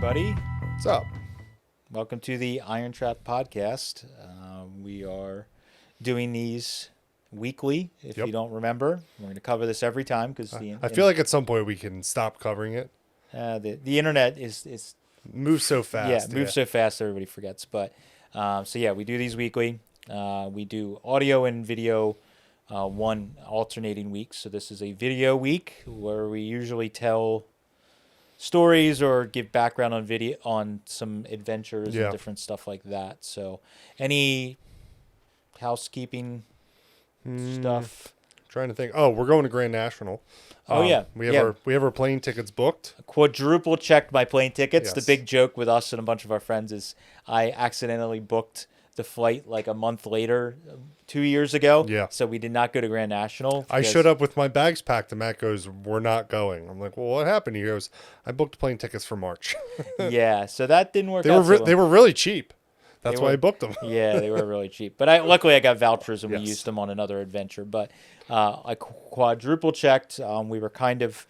everybody. What's up? Welcome to the IronTrap podcast. We are doing these weekly. If Yep. you don't remember, we're going to cover this every time because I feel like at some point we can stop covering it. the internet is Moves so fast. moves so fast everybody forgets. But we do these weekly. We do audio and video one alternating weeks. So this is a video week where we usually tell stories or give background on video on some adventures and different stuff like that. So any housekeeping stuff? Trying to think. Oh, we're going to Grand National. We have our plane tickets booked. Quadruple checked my plane tickets. Yes. The big joke with us and a bunch of our friends is I accidentally booked the flight like a month later, 2 years ago. Yeah. So we did not go to Grand National. I showed up with my bags packed, and Matt goes, "We're not going." I'm like, "Well, what happened?" He goes, "I booked plane tickets for March." Yeah, so that didn't work They out. were really cheap. That's why I booked them. Yeah, they were really cheap. But luckily I got vouchers and we Yes. used them on another adventure. But I quadruple checked. We were kind of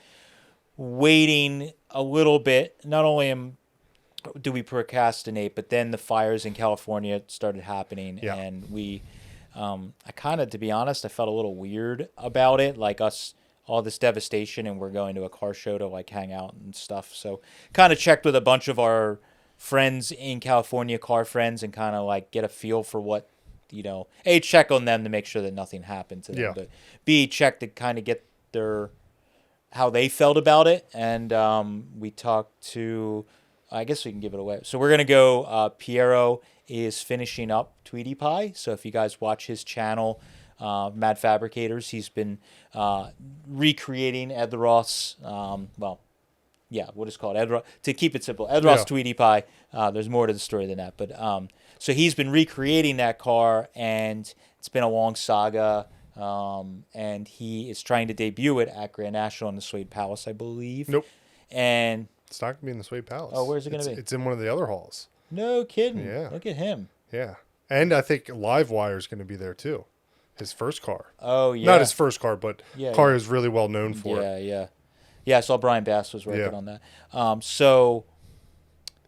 waiting a little bit. Not only do we procrastinate, but then the fires in California started happening. Yeah. And we, I kind of, to be honest, I felt a little weird about it. Like us, all this devastation, and we're going to a car show to like hang out and stuff. So kind of checked with a bunch of our friends in California, car friends, and kind of like get a feel for what, A, check on them to make sure that nothing happened to them, Yeah. but B, check to kind of get how they felt about it. And we talked to, I guess we can give it away. So we're going to go, Piero is finishing up Tweety Pie. So if you guys watch his channel, Mad Fabricators, he's been recreating Ed the Ross, what is called Ed Ross, to keep it simple, Ed Ross Tweety Pie. There's more to the story than that, but so he's been recreating that car, and it's been a long saga. And he is trying to debut it at Grand National in the Suede Palace, I believe. Nope. And It's not going to be in the Suede Palace. Oh, where's it going to be? It's in one of the other halls. No kidding. Yeah. Look at him. Yeah. And I think Livewire is going to be there too. His first car. Oh yeah. Not his first car, but Yeah, car is really well known for. Yeah, I saw Brian Bass was working on that. So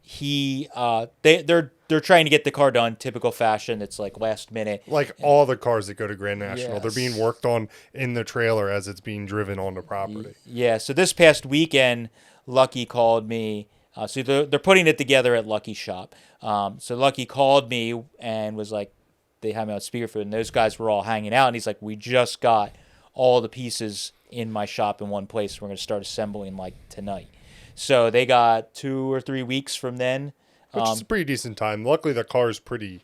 they're trying to get the car done, typical fashion. It's like last minute. Like all the cars that go to Grand National, they're Yes. being worked on in the trailer as it's being driven on the property. Yeah, so this past weekend, Lucky called me. So they're putting it together at Lucky's shop. So Lucky called me and was like, they had me on speakerphone, and those guys were all hanging out. And he's like, we just got all the pieces in my shop in one place. We're going to start assembling like tonight. So they got 2 or 3 weeks from then. Which is a pretty decent time. Luckily, the car is pretty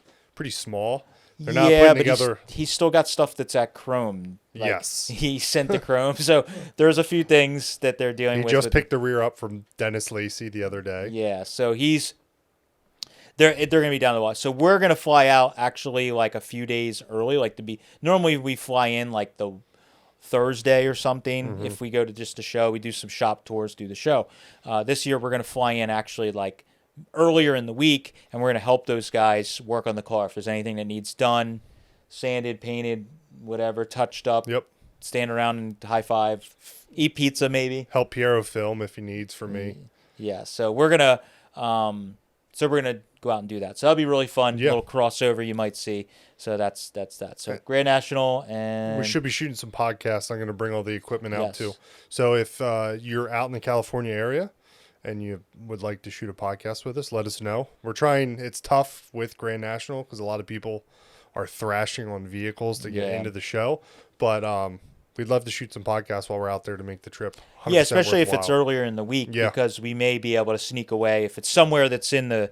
small. They're not Yeah, putting but together. he's still got stuff that's at Chrome. Like, Yes. He sent to Chrome. So there's a few things that they're dealing He with. just picked the rear up from Dennis Lacey the other day. Yeah, so they're going to be down the watch. So we're going to fly out actually like a few days early, normally we fly in like the Thursday or something. Mm-hmm. If we go to just a show, we do some shop tours, do the show. This year we're going to fly in actually like earlier in the week, and we're going to help those guys work on the car. If there's anything that needs done, sanded, painted, whatever, touched up. Yep. Stand around and high five, eat pizza maybe. Help Piero film if he needs for me. Yeah, so we're gonna go out and do that. So that'll be really fun. Yeah. Little crossover you might see. So that's that. So Grand National, and We should be shooting some podcasts. I'm going to bring all the equipment out Yes. too. So if you're out in the California area and you would like to shoot a podcast with us, let us know. We're trying. It's tough with Grand National because a lot of people are thrashing on vehicles to get into the show. But we'd love to shoot some podcasts while we're out there to make the trip 100% yeah, especially if it's worthwhile. earlier in the week, Yeah. because we may be able to sneak away if it's somewhere that's in the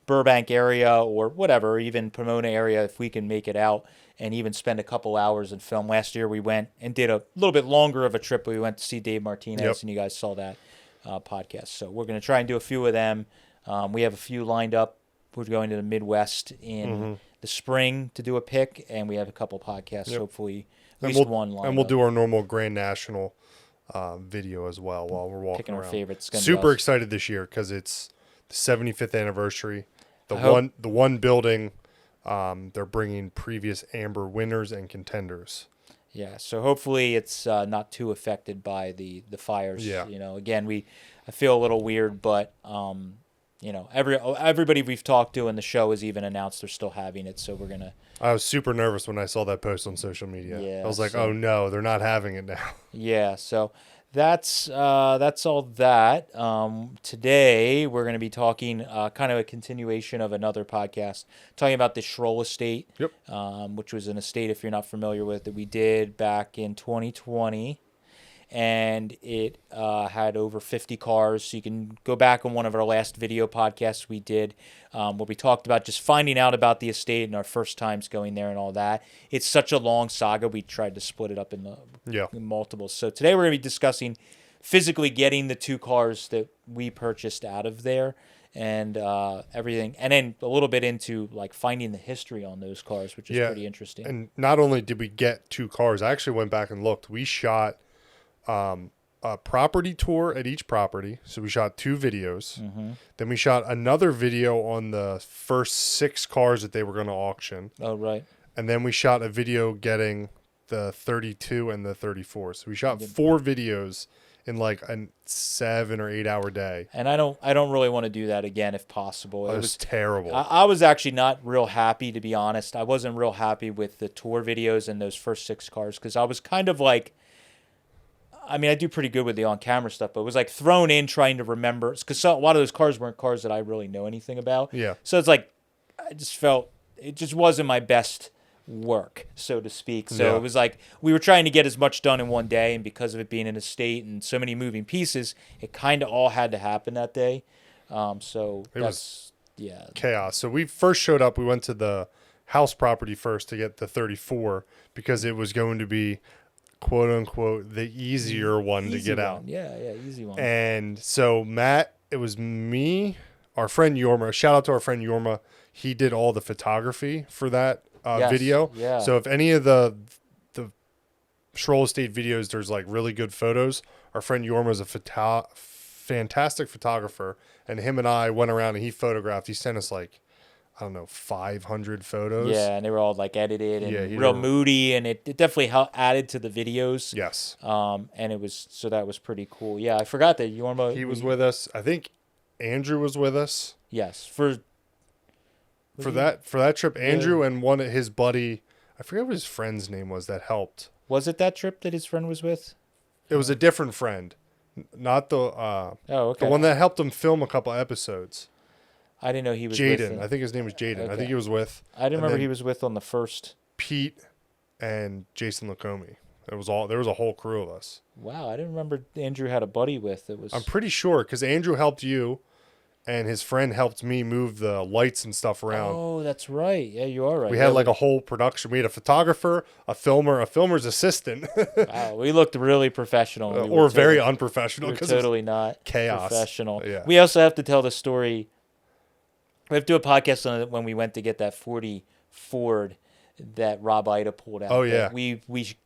Burbank area or whatever, or even Pomona area, if we can make it out and even spend a couple hours and film. Last year we went and did a little bit longer of a trip. We went to see Dave Martinez, Yep. and you guys saw that podcast. So we're going to try and do a few of them. We have a few lined up. We're going to the Midwest in the spring to do a pick, and we have a couple podcasts, hopefully at least one lined And we'll up. do our normal Grand National video as well while we're walking Picking our around. favorites. It's gonna be Super awesome. excited this year because it's the 75th anniversary. The I hope- one building, they're bringing previous Amber winners and contenders. Yeah, so hopefully it's not too affected by the fires. Yeah. Again, I feel a little weird, but everybody we've talked to in the show has even announced they're still having it. So we're gonna. I was super nervous when I saw that post on social media. Yeah, I was like, oh no, they're not having it now. Yeah, so that's all that. Today we're going to be talking kind of a continuation of another podcast, talking about the Schroll estate, Yep. which was an estate, if you're not familiar with it, we did back in 2020. And it had over 50 cars. So you can go back on one of our last video podcasts we did where we talked about just finding out about the estate and our first times going there and all that. It's such a long saga. We tried to split it up in multiples. So today we're going to be discussing physically getting the 2 cars that we purchased out of there and everything. And then a little bit into like finding the history on those cars, which is pretty interesting. And not only did we get 2 cars, I actually went back and looked. We shot a property tour at each property. So we shot 2 videos. Mm-hmm. Then we shot another video on the first 6 cars that they were going to auction. Oh, right. And then we shot a video getting the 32 and the 34. So we shot 4 videos in like a 7 or 8 hour day. And I don't really want to do that again if possible. It was terrible. I was actually not real happy, to be honest. I wasn't real happy with the tour videos and those first 6 cars because I was kind of like, I mean, I do pretty good with the on-camera stuff, but it was like thrown in trying to remember because a lot of those cars weren't cars that I really know anything about. Yeah. So it's like I just felt it just wasn't my best work, so to speak. So it was like we were trying to get as much done in one day, and because of it being an estate and so many moving pieces, it kind of all had to happen that day. So it was chaos. So we first showed up. We went to the house property first to get the 34 because it was going to be quote unquote the easier one to get out. Yeah, easy one. And so Matt, it was me, our friend Yorma. Shout out to our friend Yorma. He did all the photography for that video. Yeah. So if any of the Schroll Estate videos, there's like really good photos. Our friend Yorma is a fantastic photographer, and him and I went around and he photographed. He sent us like, I don't know, 500 photos. Yeah, and they were all like edited and real moody, and it definitely added to the videos. Yes. And that was pretty cool. Yeah, I forgot that Yorma. He was with us. I think Andrew was with us. Yes, for that trip. Andrew and one of his buddy, I forget what his friend's name was that helped. Was it that trip that his friend was with? It was a different friend, not the the one that helped him film a couple episodes. I didn't know he was Jaden. with I think his name was Jaden. Okay. I think he was with. I didn't remember he was with on the first. Pete and Jason Lacombe. There was a whole crew of us. Wow, I didn't remember Andrew had a buddy with. I'm pretty sure because Andrew helped you, and his friend helped me move the lights and stuff around. Oh, that's right. Yeah, you are right. We had like a whole production. We had a photographer, a filmer, a filmer's assistant. Wow, we looked really professional. Or very unprofessional. We were totally not chaos. Professional. Yeah. We also have to tell the story. We have to do a podcast on it when we went to get that 40 Ford that Rob Ida pulled out. Oh, yeah. We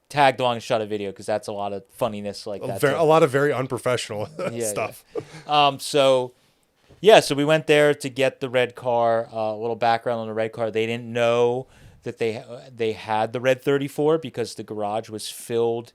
tagged along and shot a video because that's a lot of funniness like that. A lot of very unprofessional stuff. Yeah. So we went there to get the red car. A little background on the red car. They didn't know that they had the red 34 because the garage was filled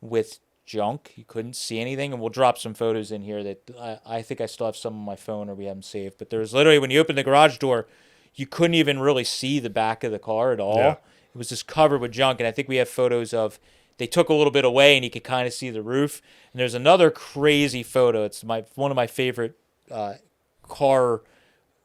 with junk. You couldn't see anything, and we'll drop some photos in here that I think I still have some on my phone or we haven't saved. But there was literally, when you open the garage door, you couldn't even really see the back of the car at all. Yeah. It was just covered with junk, and I think we have photos of they took a little bit away and you could kind of see the roof. And there's another crazy photo. It's one of my favorite car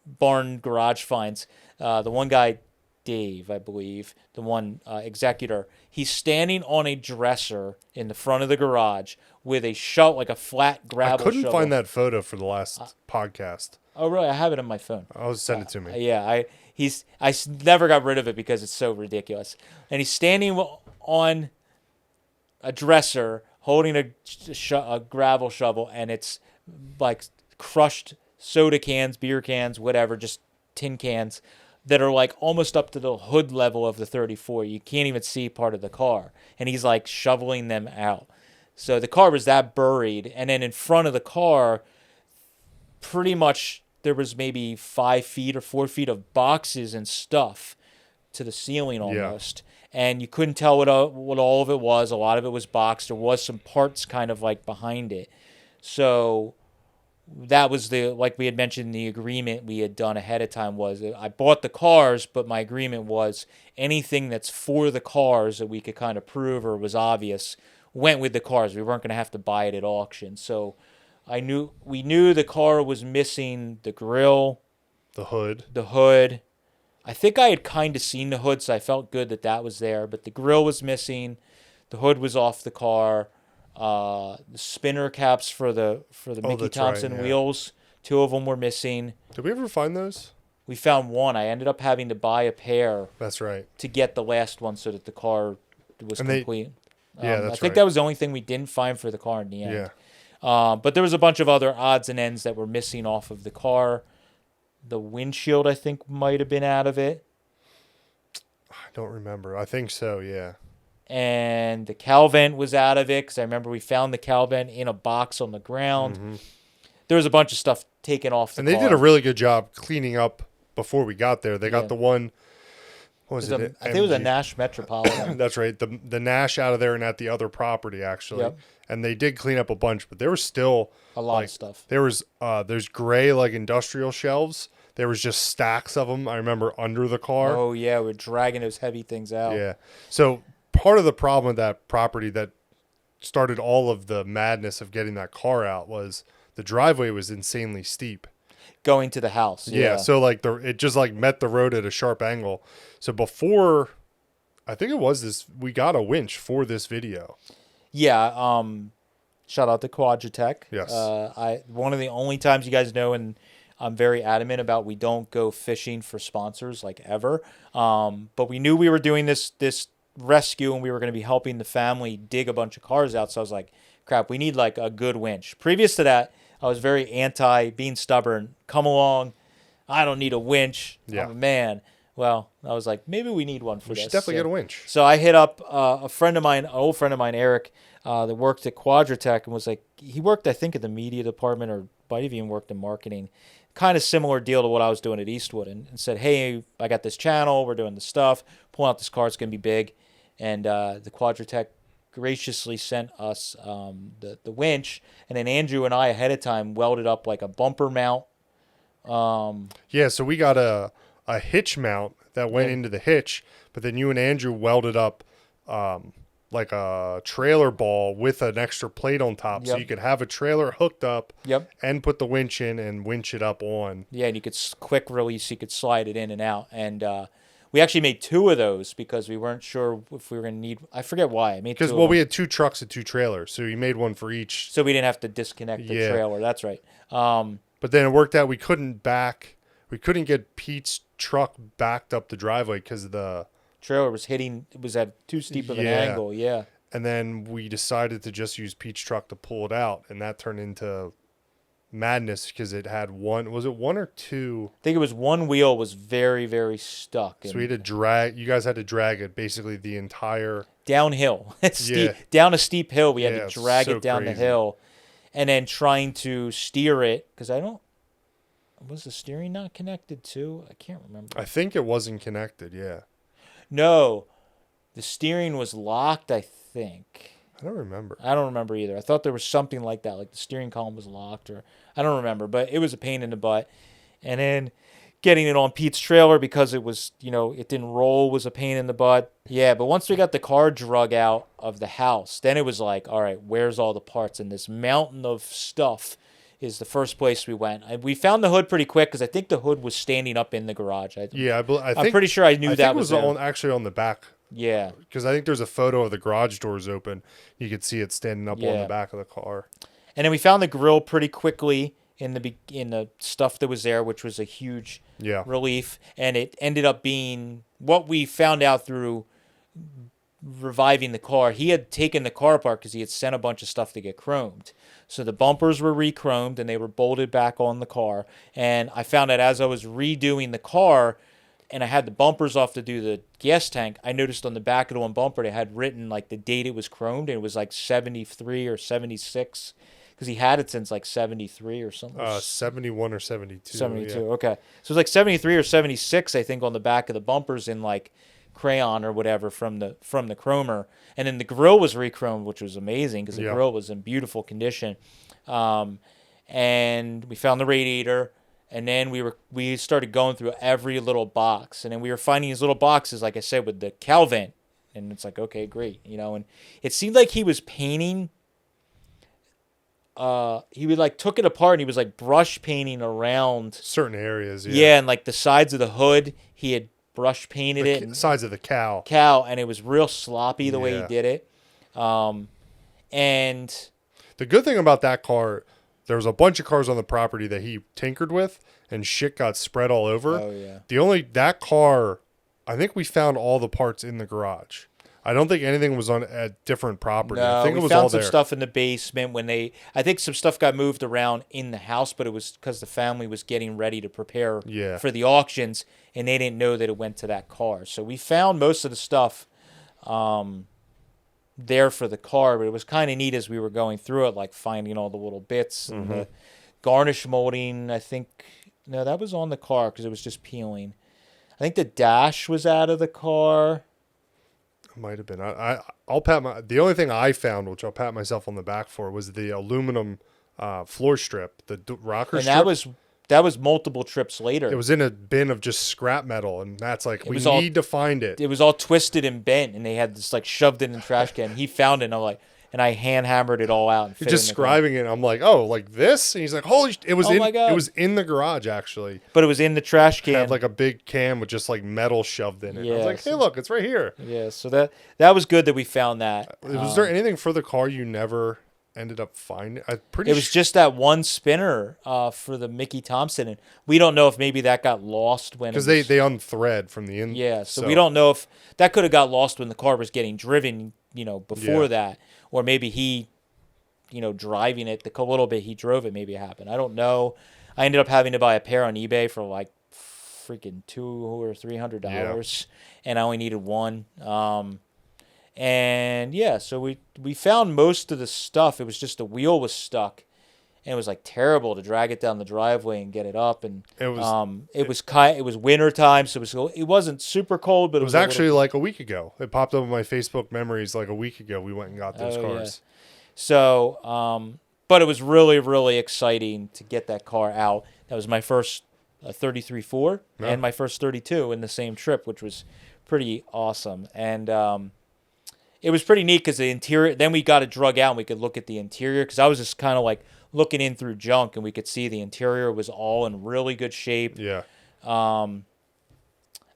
barn garage finds. The one guy, Dave, I believe, the one executor, he's standing on a dresser in the front of the garage with a shovel, like a flat gravel shovel. I couldn't find that photo for the last podcast. Oh, really? I have it on my phone. I'll send it to me. Yeah, I never got rid of it because it's so ridiculous. And he's standing on a dresser holding a gravel shovel, and it's like crushed soda cans, beer cans, whatever, just tin cans that are like almost up to the hood level of the 34. You can't even see part of the car. And he's like shoveling them out. So the car was that buried. And then in front of the car, pretty much there was maybe 5 feet or 4 feet of boxes and stuff to the ceiling almost. Yeah. And you couldn't tell what all of it was. A lot of it was boxed. There was some parts kind of like behind it. So that was like we had mentioned, the agreement we had done ahead of time was I bought the cars, but my agreement was anything that's for the cars that we could kind of prove or was obvious went with the cars. We weren't going to have to buy it at auction. So we knew the car was missing the grill, The hood. the hood. I think I had kind of seen the hood, so I felt good that was there. But the grill was missing, the hood was off the car. The spinner caps for the Mickey that's Thompson right, yeah. wheels, 2 of them were missing. Did we ever find those? We found one. I ended up having to buy a pair That's right. to get the last one so that the car was complete. Yeah, I that's think right. that was the only thing we didn't find for the car in the end. Yeah. But there was a bunch of other odds and ends that were missing off of the car. The windshield, I think, might have been out of it. I don't remember. I think so, yeah. And the cowl vent was out of it because I remember we found the cowl vent in a box on the ground. Mm-hmm. There was a bunch of stuff taken off the And they car. did a really good job cleaning up before we got there. They got the one, what was it? I think it was a MG. Nash Metropolitan. That's right. The Nash out of there and at the other property, actually. Yep. And they did clean up a bunch, but there was still A lot of stuff. There's gray like industrial shelves. There was just stacks of them. I remember under the car. Oh, yeah. We're dragging those heavy things out. Yeah. So part of the problem with that property that started all of the madness of getting that car out was the driveway was insanely steep. Going to the house. Yeah. So like it just like met the road at a sharp angle. So before, I think it was this, we got a winch for this video. Yeah. Shout out to Quadratech. Yes. One of the only times you guys know, and I'm very adamant about, we don't go fishing for sponsors like ever. But we knew we were doing this rescue and we were going to be helping the family dig a bunch of cars out. So I was like, crap, we need like a good winch. Previous to that, I was very anti being stubborn. Come along. I don't need a winch. Yeah. I'm a man. Well, I was like, maybe we need one for We this. should definitely get a winch. So I hit up a friend of mine, an old friend of mine, Eric, that worked at Quadratech and was like, he worked, I think, in the media department or might have even worked in marketing. Kind of similar deal to what I was doing at Eastwood, and said, hey, I got this channel. We're doing this stuff. Pulling out this car. It's going to be big. And the Quadratech graciously sent us the winch. And then Andrew and I, ahead of time, welded up like a bumper mount. Yeah, so we got a hitch mount that went into the hitch, but then you and Andrew welded up like a trailer ball with an extra plate on top, so Yep. you could have a trailer hooked up Yep. and put the winch in and winch it up on. Yeah, and you could quick release. You could slide it in and out. And we actually made 2 of those because we weren't sure if we were going to need. I forget why. I made 2 Because, of well, them. we had 2 trucks and 2 trailers, so you made one for each. So we didn't have to disconnect the Yeah. trailer. That's right. But then it worked out we couldn't get Pete's truck backed up the driveway because of the... Trailer was at too steep of an Yeah. angle. Yeah. And then we decided to just use Pete's truck to pull it out, and that turned into madness because it had one or two? I think it was one wheel was very, very stuck. So we had to drag, you guys had to drag it basically the entire... Downhill. Yeah. Down a steep hill. We had Yeah, to it's drag so it down crazy. the hill. And then trying to steer it, because was the steering not connected too? I can't remember. I think it wasn't connected, yeah. No, the steering was locked, I think. I don't remember. I don't remember either. I thought there was something like that, like the steering column was locked, or I don't remember, but it was a pain in the butt. And then getting it on Pete's trailer because it was, it didn't roll was a pain in the butt. Yeah, but once we got the car drug out of the house, then it was like, all right, where's all the parts? And this mountain of stuff is the first place we went. We found the hood pretty quick because I think the hood was standing up in the garage. Yeah, I'm think, pretty sure I knew I that think was it there. was actually on the back. Yeah. Because I think there's a photo of the garage doors open. You could see it standing up on the back of the car. And then we found the grill pretty quickly in the stuff that was there, which was a huge relief. And it ended up being what we found out through reviving the car. He had taken the car apart because he had sent a bunch of stuff to get chromed. So the bumpers were re-chromed and they were bolted back on the car. And I found that as I was redoing the car and I had the bumpers off to do the gas tank, I noticed on the back of the one bumper they had written like the date it was chromed, and it was like 73 or 76 because he had it since like 73 or something. 71 or 72. 72, yeah. okay. So it was like 73 or 76, I think, on the back of the bumpers in like crayon or whatever from the chromer. And then the grill was re-chromed, which was amazing because the grill was in beautiful condition. and we found the radiator. And then we started going through every little box, and then we were finding these little boxes, like I said, with the cow vent. And it's like, okay, great, And it seemed like he was painting. He would like took it apart and he was like brush painting around certain areas. Yeah, and like the sides of the hood, he had brush painted it. The sides of the cow, and it was real sloppy the way he did it. And the good thing about that car, there was a bunch of cars on the property that he tinkered with, and shit got spread all over. Oh yeah. That car, I think we found all the parts in the garage. I don't think anything was on a different property. No, I think we it was found all some there. stuff in the basement I think some stuff got moved around in the house, but it was because the family was getting ready to prepare for the auctions, and they didn't know that it went to that car. So we found most of the stuff there for the car, but it was kind of neat as we were going through it, like finding all the little bits and the garnish molding. I think, no, that was on the car because it was just peeling. I think the dash was out of the car. Might have been. I'll pat the only thing I found, which I'll pat myself on the back for, was the aluminum floor strip, the rocker strip. And that was multiple trips later. It was in a bin of just scrap metal, and that's like, we need to find it. It was all twisted and bent, and they had this like shoved it in the trash can. He found it, and I'm like, and I hand hammered it all out. And He's just describing it. I'm like, oh, like this? And he's like, holy! It was my God. It was in the garage actually, but it was in the trash can. It had like a big can with just like metal shoved in it. I was like, hey, look, it's right here. Yeah, so that was good that we found that. Was there anything for the car you never ended up finding? It was just that one spinner for the Mickey Thompson, and we don't know if maybe that got lost when because they unthread from the inside. Yeah, so we don't know if that could have got lost when the car was getting driven, before that, or maybe he, driving it the little bit he drove it, maybe it happened. I don't know. I ended up having to buy a pair on eBay for like freaking $200 or $300, and I only needed one. And yeah, so we found most of the stuff. It was just the wheel was stuck, and it was like terrible to drag it down the driveway and get it up. And it was winter time, so it wasn't super cold, but it was actually like a week ago. It popped up on my Facebook memories like a week ago. We went and got those cars. Yeah. So, but it was really, really exciting to get that car out. That was my first 33.4 and my first 32 in the same trip, which was pretty awesome. And it was pretty neat because the interior, then we got it drug out and we could look at the interior, because I was just kind of like looking in through junk, and we could see the interior was all in really good shape. Yeah. I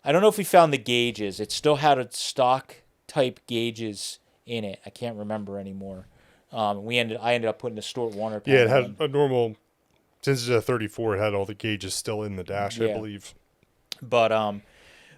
don't know if we found the gauges. It still had a stock type gauges in it. I can't remember anymore. I ended up putting a Stuart Warner panel. Yeah, it had a normal, since it's a 34, it had all the gauges still in the dash, I believe. But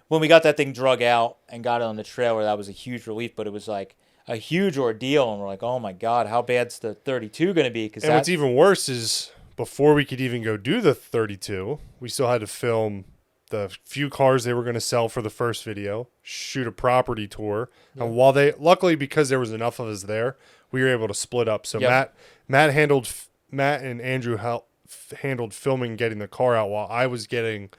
when we got that thing drug out and got it on the trailer, that was a huge relief, but it was like a huge ordeal, and we're like, oh my God, how bad's the 32 going to be? And what's even worse is, before we could even go do the 32, we still had to film the few cars they were going to sell for the first video, shoot a property tour, and while luckily, because there was enough of us there, we were able to split up. So Matt and Andrew handled filming, getting the car out, while I was getting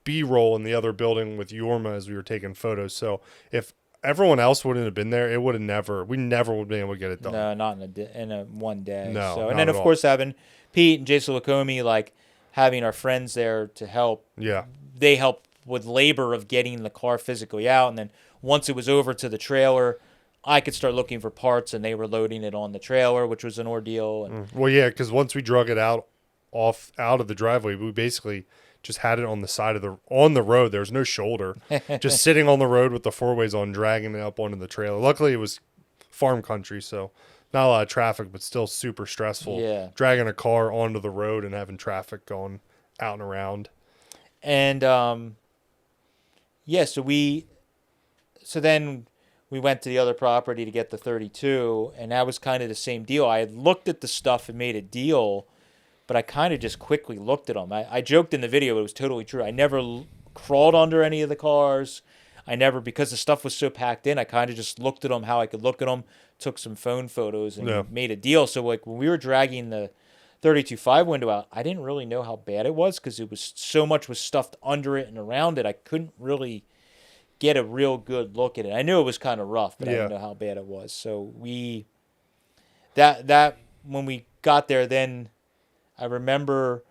B-roll in the other building with Yorma as we were taking photos. So if everyone else wouldn't have been there, we never would have been able to get it done. No, not in a one day. No, so, and then of course having Pete and Jason Lacombe, like having our friends there to help. Yeah, they helped with labor of getting the car physically out, and then once it was over to the trailer, I could start looking for parts, and they were loading it on the trailer, which was an ordeal. And well, yeah, because once we drug it out of the driveway, we basically just had it on the side on the road. There was no shoulder, just sitting on the road with the four-ways on, dragging it up onto the trailer. Luckily, it was farm country, so not a lot of traffic, but still super stressful. Yeah, dragging a car onto the road and having traffic going out and around. And so then we went to the other property to get the 32, and that was kind of the same deal. I had looked at the stuff and made a deal, but I kind of just quickly looked at them. I joked in the video, but it was totally true. I never crawled under any of the cars. Because the stuff was so packed in, I kind of just looked at them how I could look at them, took some phone photos, and made a deal. So like when we were dragging the 32.5 window out, I didn't really know how bad it was, because it was so much was stuffed under it and around it. I couldn't really get a real good look at it. I knew it was kind of rough, but I didn't know how bad it was. So when we got there, then I remember,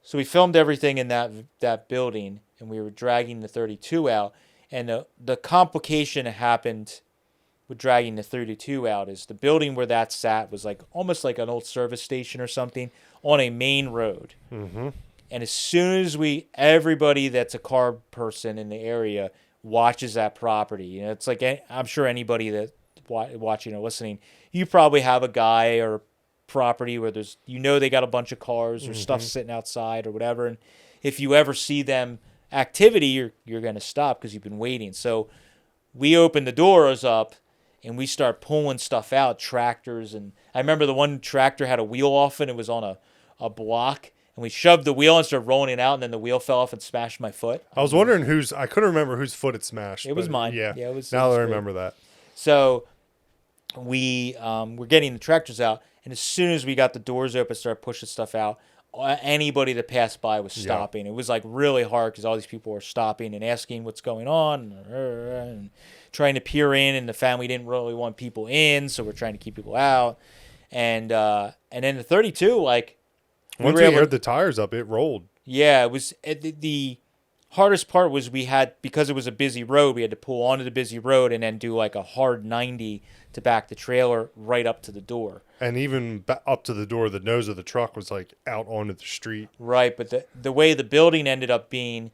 so we filmed everything in that building, and we were dragging the 32 out. And the complication that happened with dragging the 32 out is the building where that sat was like almost like an old service station or something on a main road. Mm-hmm. And as soon as everybody that's a car person in the area watches that property, you know, it's like, I'm sure anybody that watching or listening, you probably have a guy or property where there's, you know, they got a bunch of cars or stuff sitting outside or whatever. And if you ever see them activity, you're going to stop because you've been waiting. So we open the doors up and we start pulling stuff out, tractors. And I remember the one tractor had a wheel off and it was on a block. And we shoved the wheel and started rolling it out, and then the wheel fell off and smashed my foot. I was wondering I couldn't remember whose foot it smashed. It was mine. Yeah, it was. Now it was I great. remember that. So we were getting the tractors out, and as soon as we got the doors open, started pushing stuff out, anybody that passed by was stopping. It was like really hard because all these people were stopping and asking what's going on and trying to peer in, and the family didn't really want people in, so we're trying to keep people out. And then the 32, like, once we aired the tires up, it rolled. Yeah, it was the hardest part was because it was a busy road, we had to pull onto the busy road and then do like a hard 90 to back the trailer right up to the door. And even up to the door, the nose of the truck was like out onto the street. Right, but the way the building ended up being,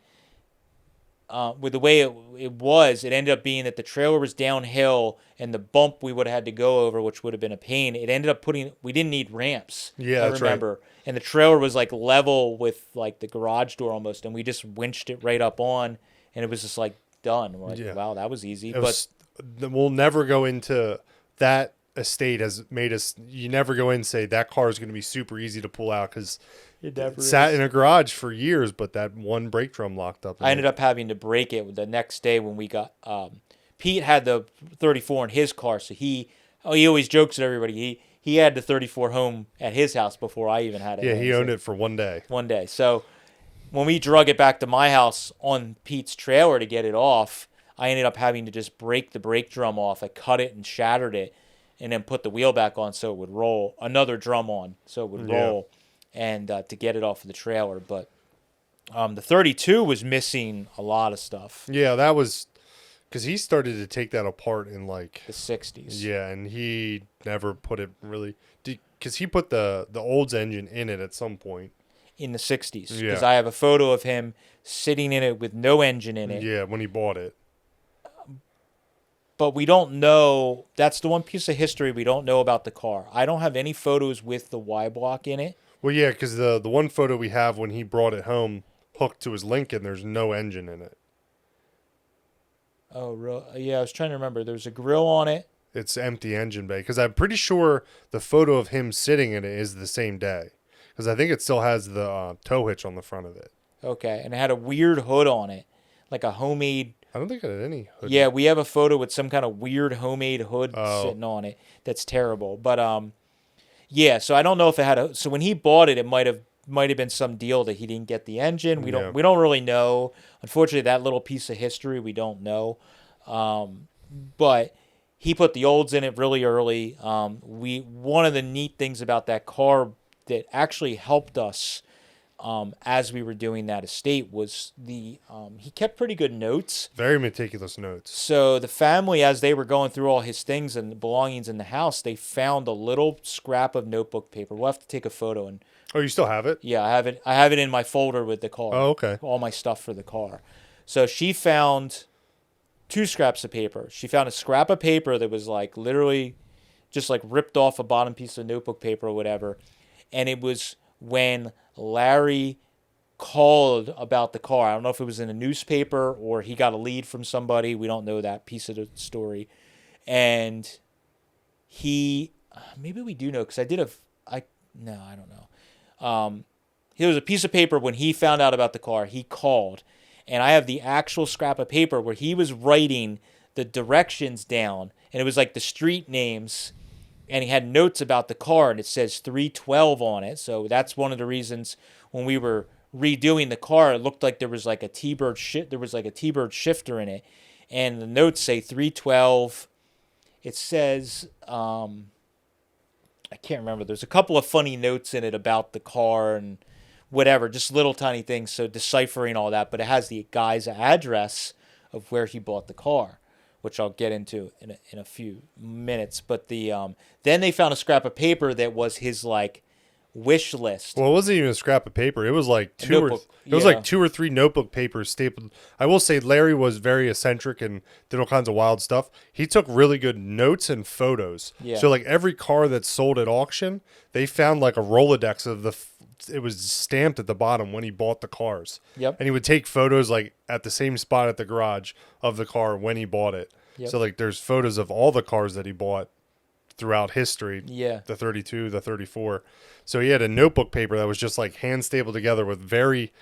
with the way it ended up being that the trailer was downhill and the bump we would have had to go over, which would have been a pain. It ended up we didn't need ramps. Yeah, I that's remember. Right. And the trailer was like level with like the garage door almost, and we just winched it right up on, and it was just like done. We're like, wow, that was easy. We'll never go into that estate has made us. You never go in and say that car is going to be super easy to pull out because it sat in a garage for years, but that one brake drum locked up. I ended up having to break it the next day when we got. Pete had the 34 in his car, so he always jokes at everybody. He had the 34 home at his house before I even had it. Yeah, he owned it for one day. One day. So when we drug it back to my house on Pete's trailer to get it off, I ended up having to just break the brake drum off. I cut it and shattered it and then put the wheel back on so it would roll. Another drum on so it would roll and to get it off of the trailer. But the 32 was missing a lot of stuff. Yeah, that was... Because he started to take that apart in like the 60s. Yeah, and he never put it really. Because he put the Olds engine in it at some point. In the 60s. Yeah. Because I have a photo of him sitting in it with no engine in it. Yeah, when he bought it. But we don't know. That's the one piece of history we don't know about the car. I don't have any photos with the Y block in it. Well, yeah, because the one photo we have when he brought it home hooked to his Lincoln, there's no engine in it. Oh, real? Yeah, I was trying to remember. There's a grill on it. It's empty engine bay. Because I'm pretty sure the photo of him sitting in it is the same day. Because I think it still has the tow hitch on the front of it. Okay, and it had a weird hood on it. Like a homemade... I don't think it had any hood. Yeah, we have a photo with some kind of weird homemade hood sitting on it. That's terrible. But, yeah, so I don't know if it had a... So when he bought it, it might have been some deal that he didn't get the engine. We don't really know. Unfortunately, that little piece of history we don't know. But he put the Olds in it really early. One of the neat things about that car that actually helped us as we were doing that estate was he kept pretty good notes. Very meticulous notes. So the family, as they were going through all his things and belongings in the house, they found a little scrap of notebook paper. We'll have to take a photo and... Oh, you still have it? Yeah, I have it. I have it in my folder with the car. Oh, okay. All my stuff for the car. So she found 2 scraps of paper. She found a scrap of paper that was like literally just like ripped off a bottom piece of notebook paper or whatever. And it was when Larry called about the car. I don't know if it was in a newspaper or he got a lead from somebody. We don't know that piece of the story. And maybe we do know because I don't know. There was a piece of paper when he found out about the car, he called, and I have the actual scrap of paper where he was writing the directions down, and it was like the street names, and he had notes about the car, and it says 312 on it. So that's one of the reasons when we were redoing the car, it looked like there was like a T-bird shifter in it, and the notes say 312. It says I can't remember. There's a couple of funny notes in it about the car and whatever, just little tiny things. So deciphering all that, but it has the guy's address of where he bought the car, which I'll get into in a few minutes. But then they found a scrap of paper that was his like wish list. Well, it wasn't even a scrap of paper. It was like Notebook, two or three notebook papers stapled. I will say Larry was very eccentric and did all kinds of wild stuff. He took really good notes and photos. Yeah. So like every car that's sold at auction, they found like a Rolodex of it was stamped at the bottom when he bought the cars. Yep. And he would take photos like at the same spot at the garage of the car when he bought it. Yep. So like there's photos of all the cars that he bought throughout history. Yeah. The 32, the 34. So he had a notebook paper that was just like hand stapled together with very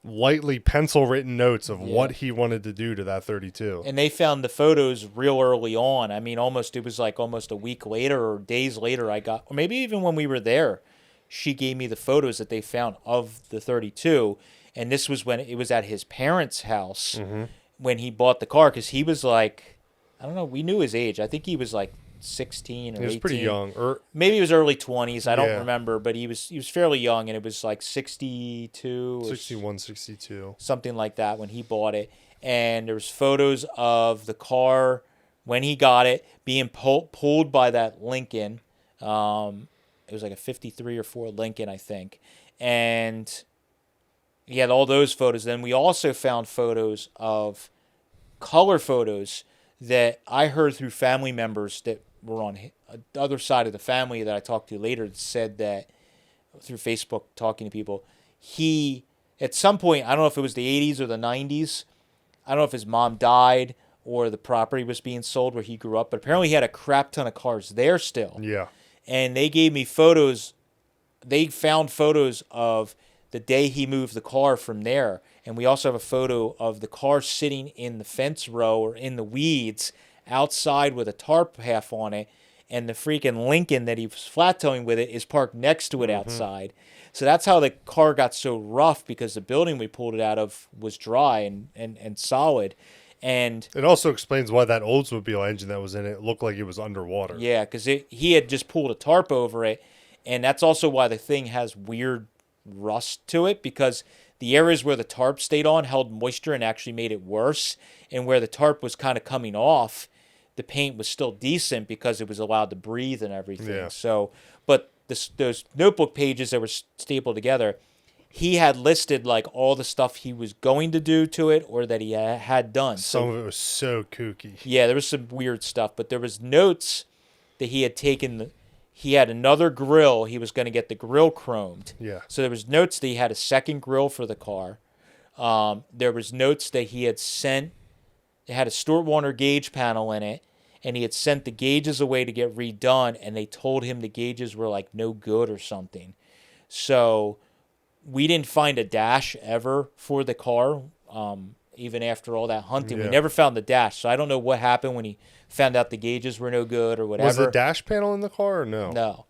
lightly pencil written notes of what he wanted to do to that 32. And they found the photos real early on. I mean, it was like almost a week later or days later or maybe even when we were there, she gave me the photos that they found of the 32. And this was when it was at his parents' house when he bought the car, because he was like, I don't know, we knew his age. I think he was like 16 or 18. He was pretty young. Maybe he was early 20s. I don't Yeah. remember, but he was fairly young, and it was like 62 or 61, 62. something like that when he bought it. And there was photos of the car when he got it being pulled by that Lincoln. It was like a 53 or 4 Lincoln, I think. And he had all those photos. Then we also found photos of color photos that I heard through family members that were on the other side of the family that I talked to later, that said that through Facebook talking to people, he, at some point, I don't know if it was the 80s or the 90s, I don't know if his mom died or the property was being sold where he grew up, but apparently he had a crap ton of cars there still. Yeah. And they gave me photos. They found photos of the day he moved the car from there. And we also have a photo of the car sitting in the fence row or in the weeds outside with a tarp half on it. And the freaking Lincoln that he was flat towing with it is parked next to it outside. So that's how the car got so rough, because the building we pulled it out of was dry and solid. And it also explains why that Oldsmobile engine that was in it looked like it was underwater. Yeah, because he had just pulled a tarp over it. And that's also why the thing has weird rust to it, because the areas where the tarp stayed on held moisture and actually made it worse. And where the tarp was kind of coming off, the paint was still decent because it was allowed to breathe and everything. Yeah. So, but those notebook pages that were stapled together, he had listed like all the stuff he was going to do to it or that he had done. Some of it was so kooky. Yeah, there was some weird stuff, but there was notes that he had taken. He had another grill. He was going to get the grill chromed. Yeah. So there was notes that he had a second grill for the car. There was notes that he had sent. It had a Stuart Warner gauge panel in it, and he had sent the gauges away to get redone, and they told him the gauges were like no good or something. So we didn't find a dash ever for the car, even after all that hunting. Yeah. We never found the dash, so I don't know what happened when he found out the gauges were no good or whatever. Was the dash panel in the car or no?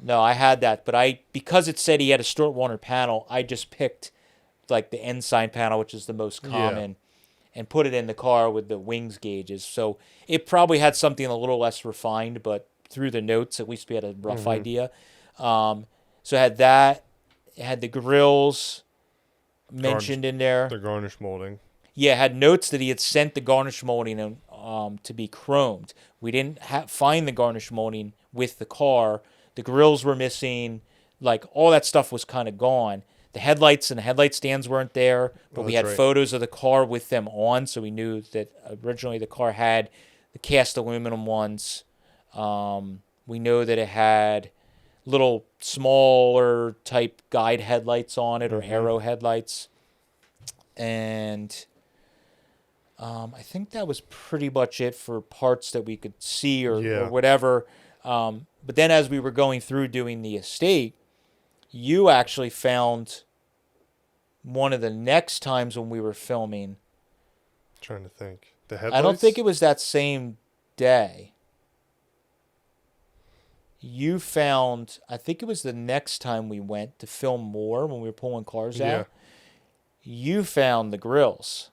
No, I had that, but because it said he had a Stuart Warner panel, I just picked like the Ensign panel, which is the most common, and put it in the car with the wings gauges. So it probably had something a little less refined, but through the notes, at least we had a rough idea. So it had that. It had the grills mentioned in there. The garnish molding. Yeah, it had notes that he had sent the garnish molding to be chromed. We didn't find the garnish molding with the car. The grills were missing. Like, all that stuff was kind of gone. The headlights and the headlight stands weren't there, but we had photos of the car with them on, so we knew that originally the car had the cast aluminum ones. We know that it had little smaller type guide headlights on it, or arrow headlights. And I think that was pretty much it for parts that we could see or whatever. But then as we were going through doing the estate, you actually found one of the next times when we were filming. Trying to think. The headlights? I don't think it was that same day. You found, I think it was the next time we went to film more when we were pulling cars out. You found the grills.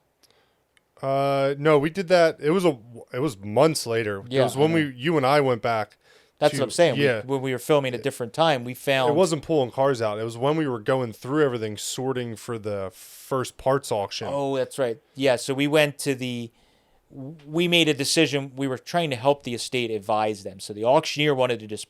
No, we did that. It was months later. Yeah, it was when you and I went back That's what I'm saying. Yeah. When we were filming a different time, we found... It wasn't pulling cars out. It was when we were going through everything, sorting for the first parts auction. Oh, that's right. Yeah, so we went to we made a decision. We were trying to help the estate advise them. So the auctioneer wanted to just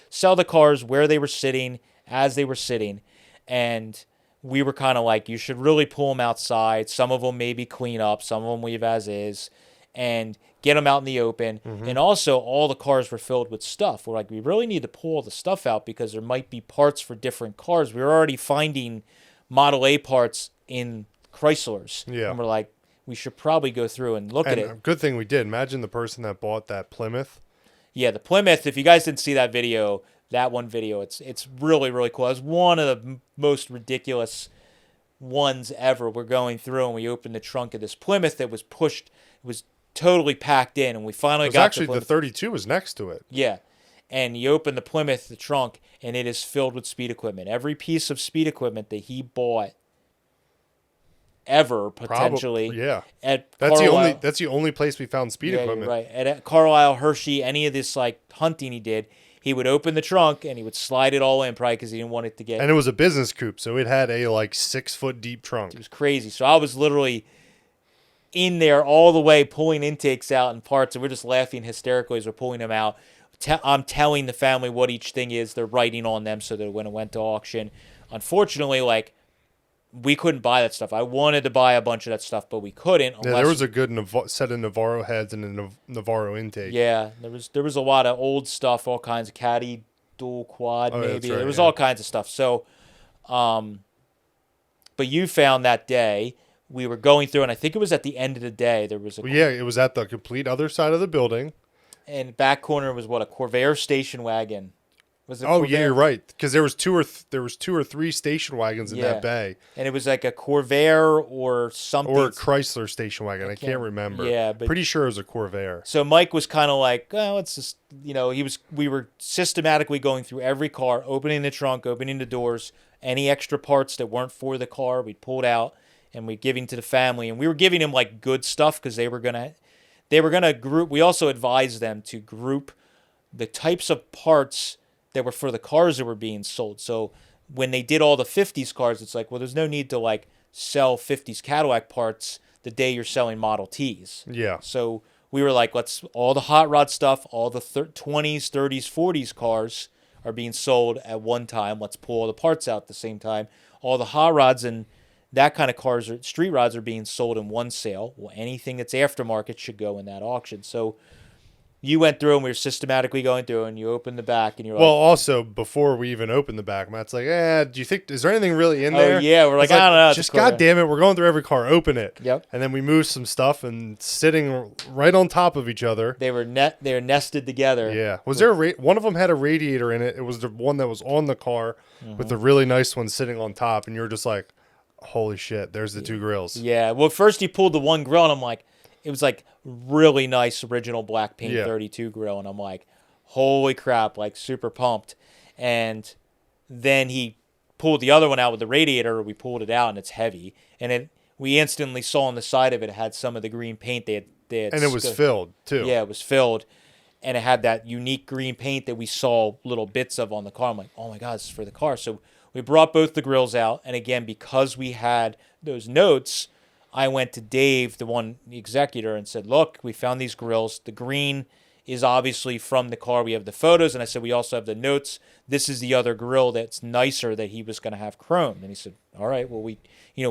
sell the cars where they were sitting, as they were sitting. And we were kind of like, you should really pull them outside. Some of them maybe clean up. Some of them leave as is. And get them out in the open. Mm-hmm. And also, all the cars were filled with stuff. We're like, we really need to pull all the stuff out because there might be parts for different cars. We were already finding Model A parts in Chryslers. Yeah. And we're like, we should probably go through and look at And a it. good thing we did. Imagine the person that bought that Plymouth. Yeah, the Plymouth, if you guys didn't see that video, it's really, really cool. It was one of the most ridiculous ones ever. We're going through and we opened the trunk of this Plymouth that was pushed. It was totally packed in, and we finally got Actually, the 32 was next to it. Yeah. And you open the Plymouth, the trunk, and it is filled with speed equipment. Every piece of speed equipment that he bought ever, potentially. Yeah. At That's Carlisle, that's the only place we found speed yeah, equipment. you're right. At Carlisle, Hershey, any of this like hunting he did, he would open the trunk and he would slide it all in, probably because he didn't want it to get... And it was a business coupe, so it had a like 6-foot deep trunk. It was crazy. So I was literally in there all the way pulling intakes out and parts, and we're just laughing hysterically as we're pulling them out. I'm telling the family what each thing is. They're writing on them so that when it went to auction. Unfortunately, like, we couldn't buy that stuff. I wanted to buy a bunch of that stuff, but we couldn't. Yeah, there was a good set of Navarro heads and a Navarro intake. Yeah, there was a lot of old stuff, all kinds of caddy, dual quad, Oh, maybe. that's right, There was yeah. all kinds of stuff. So, but you found that day, we were going through, and I think it was at the end of the day, there was a... Well, yeah, it was at the complete other side of the building. And back corner was what, a Corvair station wagon. Was it Oh, Corvair? yeah, you're right. Because there was two or three station wagons in Yeah. that bay. And it was like a Corvair or something. Or a Chrysler station wagon. I can't remember. Yeah, but... Pretty sure it was a Corvair. So Mike was kind of like, oh, it's just, we were systematically going through every car, opening the trunk, opening the doors, any extra parts that weren't for the car, we'd pull it out and we'd giving to the family. And we were giving them like good stuff because they were going to group. We also advised them to group the types of parts that were for the cars that were being sold. So when they did all the 50s cars, it's like, well, there's no need to like sell 50s Cadillac parts the day you're selling Model Ts. Yeah. So we were like, all the hot rod stuff, all the 20s, 30s, 40s cars are being sold at one time. Let's pull all the parts out at the same time. All the hot rods and that kind of cars, street rods, are being sold in one sale. Well, anything that's aftermarket should go in that auction. So you went through and we were systematically going through and you opened the back and you're Well, like... also, before we even opened the back, Matt's like, do you think, is there anything really in there? Oh, yeah. We're like, It's I don't know. Just, God damn it, we're going through every car, open it. Yep. And then we moved some stuff and sitting right on top of each other. They were nested together. Yeah. Was there one of them had a radiator in it. It was the one that was on the car with the really nice one sitting on top. And you were just like, holy shit, there's the two grills. Yeah. Well, first he pulled the one grill and I'm like, it was like really nice original black paint 32 grill. And I'm like, holy crap, like super pumped. And then he pulled the other one out with the radiator. We pulled it out and it's heavy. And we instantly saw on the side of it had some of the green paint they had And it was filled too. Yeah, it was filled. And it had that unique green paint that we saw little bits of on the car. I'm like, oh my God, this is for the car. So we brought both the grills out. And again, because we had those notes, I went to Dave, the executor, and said, look, we found these grills. The green is obviously from the car. We have the photos. And I said, we also have the notes. This is the other grill that's nicer that he was going to have chromed. And he said, all right, well, we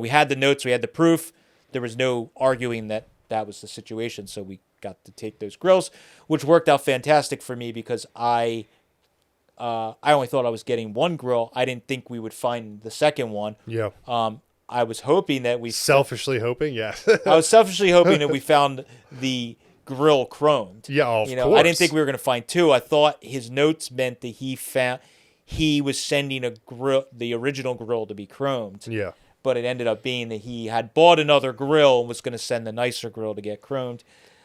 had the notes. We had the proof. There was no arguing that was the situation. So we got to take those grills, which worked out fantastic for me because I only thought I was getting one grill. I didn't think we would find the second one. Yeah. I was hoping that we... Selfishly hoping, yeah. I was selfishly hoping that we found the grill chromed. Yeah, of course. I didn't think we were going to find two. I thought his notes meant that he was sending the original grill to be chromed. Yeah. But it ended up being that he had bought another grill and was going to send the nicer grill to get chromed.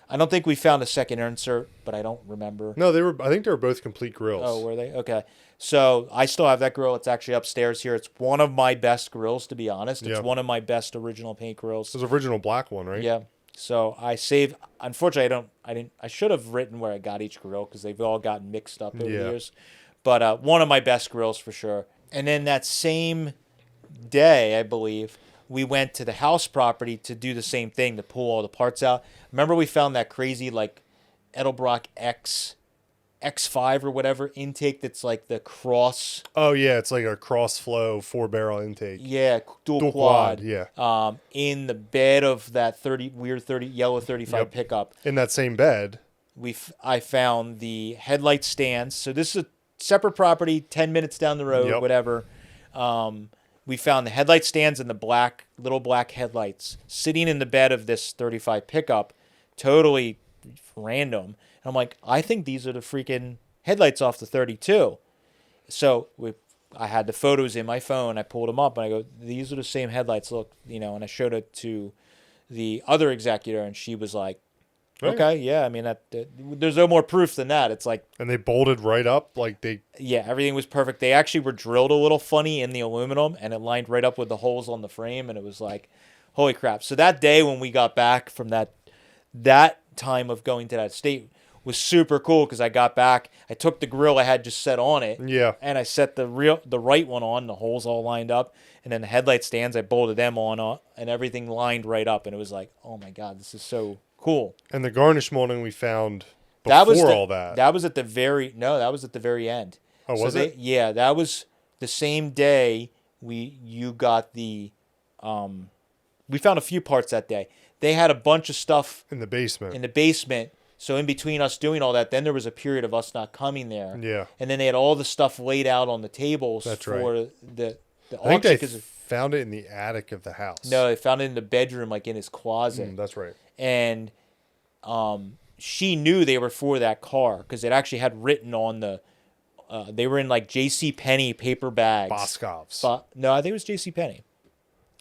I don't think we found a second insert, but I don't remember. No, I think they were both complete grills. Oh, were they? Okay. So I still have that grill. It's actually upstairs here. It's one of my best grills, to be honest. It's one of my best original paint grills. It was the original black one, right? Yeah. So I save. Unfortunately, I should have written where I got each grill because they've all gotten mixed up over the Yeah. years. But one of my best grills for sure. And then that same day, I believe, we went to the house property to do the same thing to pull all the parts out. Remember, we found that crazy like Edelbrock X5 or whatever intake that's like the cross. Oh yeah, it's like a cross flow 4-barrel intake. Yeah, dual Dual quad. yeah. In the bed of that yellow 35 Yep. pickup. In that same bed. I found the headlight stands. So this is a separate property, 10 minutes down the road, Yep. whatever. We found the headlight stands and the little black headlights sitting in the bed of this 35 pickup, totally random. And I'm like, I think these are the freaking headlights off the 32. So I had the photos in my phone. I pulled them up and I go, these are the same headlights. Look, and I showed it to the other executor and she was like, Right. okay, yeah. I mean, there's no more proof than that. It's like, And they bolted right up like they. yeah, everything was perfect. They actually were drilled a little funny in the aluminum, and it lined right up with the holes on the frame, and it was like, holy crap. So that day when we got back from that time of going to that state was super cool because I got back. I took the grill I had just set on it, Yeah. and I set the right one on, the holes all lined up, and then the headlight stands, I bolted them on, and everything lined right up, and it was like, oh my God, this is so cool. And the garnish molding we found before That was all that. That was at the very end. Oh, was it? Yeah, that was the same day you got the we found a few parts that day. They had a bunch of stuff In the basement. in the basement. So in between us doing all that, then there was a period of us not coming there. Yeah. And then they had all the stuff laid out on the tables That's for right. the I think auction. they found it in the attic of the house. No, they found it in the bedroom, like in his closet. That's right. And she knew they were for that car because it actually had written on the they were in like J.C. Penney paper bags. Boscov's. No, I think it was J.C. Penney.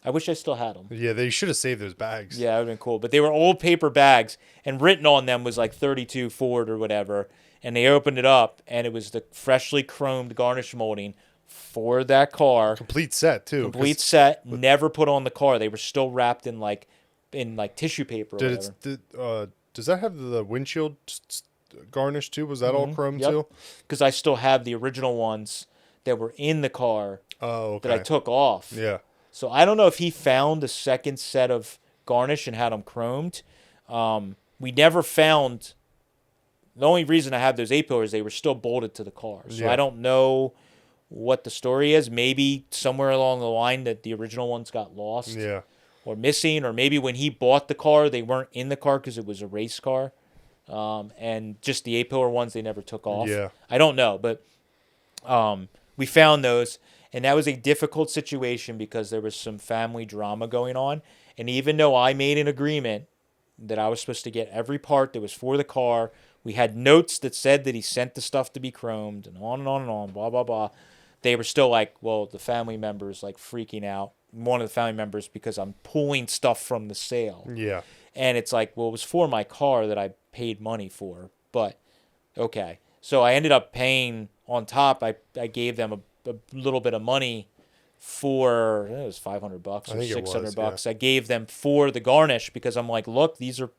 I wish I still had them. Yeah, they should have saved those bags. Yeah, that would have been cool. But they were old paper bags, and written on them was like 32 Ford or whatever. And they opened it up, and it was the freshly chromed garnish molding for that car. Complete set too. Complete set, never put on the car. They were still wrapped in like tissue paper or whatever. Does that have the windshield garnish too? Was that all chrome too? Because I still have the original ones that were in the car Oh, okay. that I took off. Yeah. So I don't know if he found a second set of garnish and had them chromed. We never found. The only reason I have those A-pillars, they were still bolted to the car. So Yeah. I don't know what the story is. Maybe somewhere along the line that the original ones got lost Yeah. or missing, or maybe when he bought the car, they weren't in the car because it was a race car. And just the A-pillar ones they never took off. Yeah. I don't know, but we found those. And that was a difficult situation because there was some family drama going on. And even though I made an agreement that I was supposed to get every part that was for the car, we had notes that said that he sent the stuff to be chromed and on and on and on, blah, blah, blah. They were still like, well, the family members like freaking out. One of the family members because I'm pulling stuff from the sale. Yeah. And it's like, well, it was for my car that I paid money for. But, okay. So I ended up paying on top. I gave them a little bit of money for, it was $500 or $600. Yeah. I gave them for the garnish because I'm like, look, these are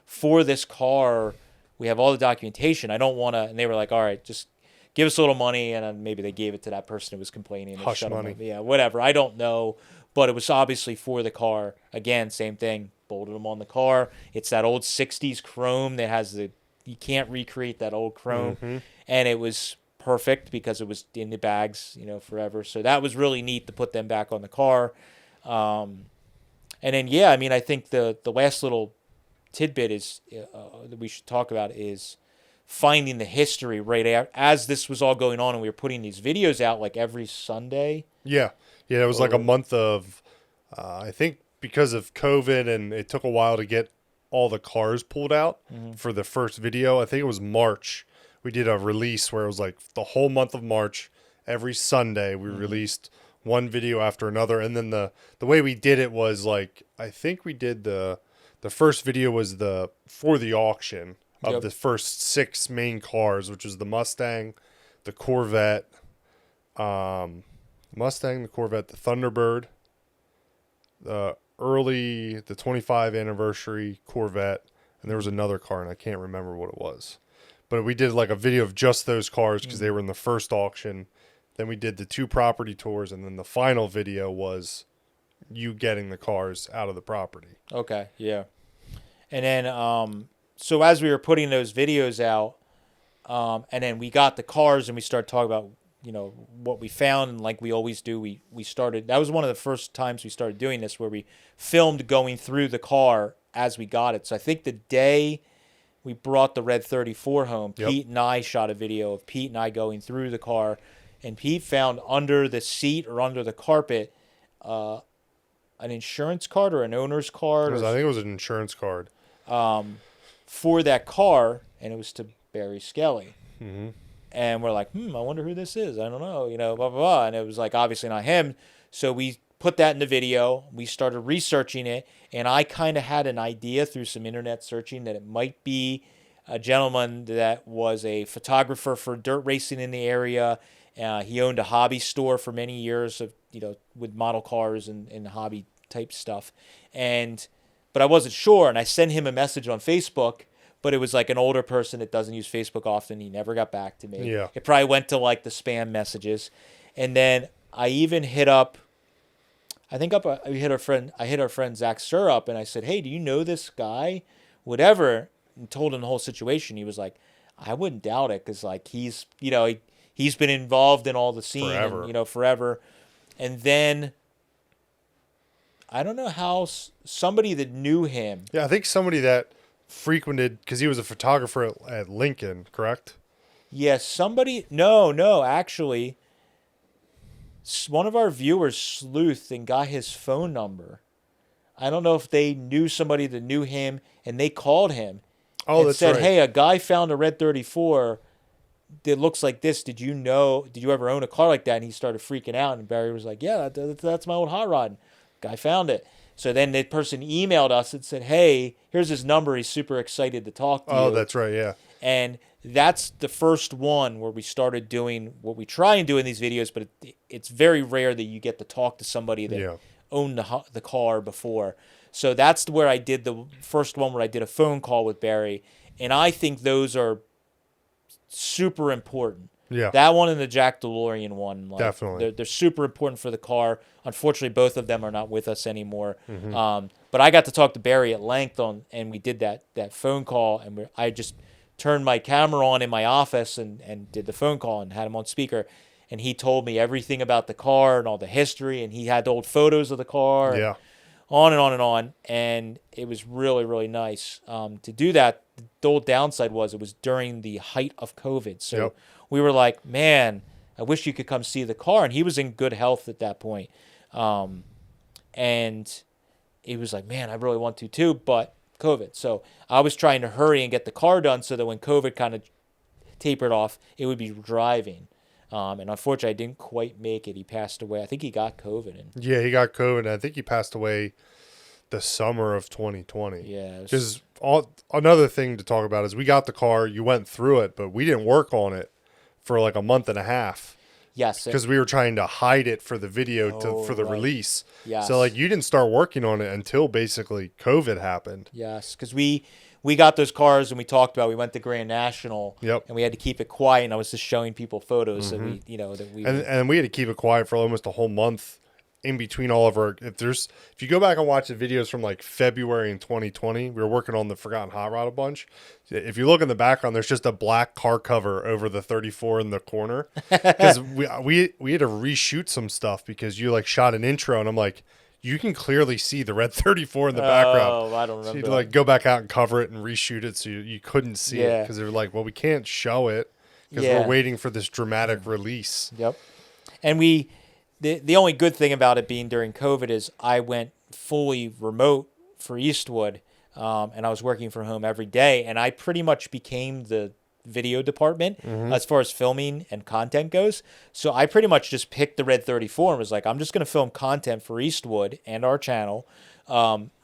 for this car. We have all the documentation. I don't want to. And they were like, all right, just give us a little money. And then maybe they gave it to that person who was complaining. And Hush shut them money. up. Yeah, whatever. I don't know. But it was obviously for the car. Again, same thing. Bolted them on the car. It's that old 60s chrome that has you can't recreate that old chrome. Mm-hmm. And it was perfect because it was in the bags, forever. So that was really neat to put them back on the car. And then, yeah, I mean, I think the last little tidbit is that we should talk about is finding the history right as this was all going on, and we were putting these videos out like every Sunday. Yeah. Yeah, it was like a month of, I think because of COVID and it took a while to get all the cars pulled out for the first video. I think it was March. We did a release where it was like the whole month of March, every Sunday we released one video after another. And then the way we did it was like, I think we did the first video was for the auction of the first 6 main cars, which was the Mustang, the Corvette, the Thunderbird, the the 25 anniversary Corvette, and there was another car, and I can't remember what it was. But we did like a video of just those cars because they were in the first auction. Then we did the 2 property tours, and then the final video was you getting the cars out of the property. Okay, yeah. And then, so as we were putting those videos out, and then we got the cars and we started talking about, what we found. And like we always do, we started, that was one of the first times we started doing this, where we filmed going through the car as we got it. So I think the day we brought the red 34 home, Yep. Pete and I shot a video of Pete and I going through the car, and Pete found under the seat or under the carpet an insurance card or an owner's card. I think it was an insurance card. For that car, and it was to Barry Skelly. Mm-hmm. And we're like, I wonder who this is. I don't know, blah, blah, blah. And it was like, obviously not him. So we put that in the video. We started researching it. And I kind of had an idea through some internet searching that it might be a gentleman that was a photographer for dirt racing in the area. He owned a hobby store for many years of, with model cars and hobby type stuff. But I wasn't sure. And I sent him a message on Facebook. But it was like an older person that doesn't use Facebook often. He never got back to me. Yeah. It probably went to like the spam messages. And then I even hit up, I hit our friend Zach Sir up, and I said, hey, do you know this guy? Whatever. And told him the whole situation. He was like, I wouldn't doubt it, because like he's been involved in all the scene Forever. And, forever. And then I don't know how somebody that knew him. Yeah, I think somebody that frequented, because he was a photographer at Lincoln, correct? Yes, no, actually, one of our viewers sleuthed and got his phone number. I don't know if they knew somebody that knew him, and they called him and That's said, right. hey, a guy found a red 34 that looks like this. Did you ever own a car like that? And he started freaking out, and Barry was like, yeah, that's my old hot rod. Guy found it. So then the person emailed us and said, hey, here's his number. He's super excited to talk to you. Oh, that's right, yeah. And that's the first one where we started doing what we try and do in these videos, but it's very rare that you get to talk to somebody that owned the car before. So that's where I did the first one, where I did a phone call with Barry. And I think those are super important. Yeah. That one and the Jack DeLorean one. Definitely. They're super important for the car. Unfortunately, both of them are not with us anymore. Mm-hmm. But I got to talk to Barry at length and we did that phone call, and I just turned my camera on in my office and did the phone call and had him on speaker. And he told me everything about the car and all the history, and he had old photos of the car. Yeah. On and on and on. And it was really, really nice to do that. The old downside was it was during the height of COVID. So we were like, man, I wish you could come see the car. And he was in good health at that point. And he was like, man, I really want to too, but COVID. So I was trying to hurry and get the car done so that when COVID kind of tapered off, it would be driving. And unfortunately, I didn't quite make it. He passed away. I think he got COVID. Yeah, he got COVID. And I think he passed away the summer of 2020. Yeah. Because another thing to talk about is we got the car, you went through it, but we didn't work on it for like a month and a half. Yes. Because we were trying to hide it for the video for the release. Yes. So like you didn't start working on it until basically COVID happened. Yes, because we got those cars and we talked about, we went to Grand National. Yep. And we had to keep it quiet, and I was just showing people photos that we And we had to keep it quiet for almost a whole month in between all of our, if you go back and watch the videos from like February in 2020, we were working on the Forgotten Hot Rod a bunch. If you look in the background, there's just a black car cover over the 34 in the corner. Because we had to reshoot some stuff because you like shot an intro, and I'm like, you can clearly see the red 34 in the background. Oh, I don't remember. So you'd like go back out and cover it and reshoot it so you couldn't see it, because they were like, well, we can't show it because we're waiting for this dramatic release. Yep. And the only good thing about it being during COVID is I went fully remote for Eastwood, and I was working from home every day, and I pretty much became the video department as far as filming and content goes. So I pretty much just picked the red 34 and was like, I'm just going to film content for Eastwood and our channel,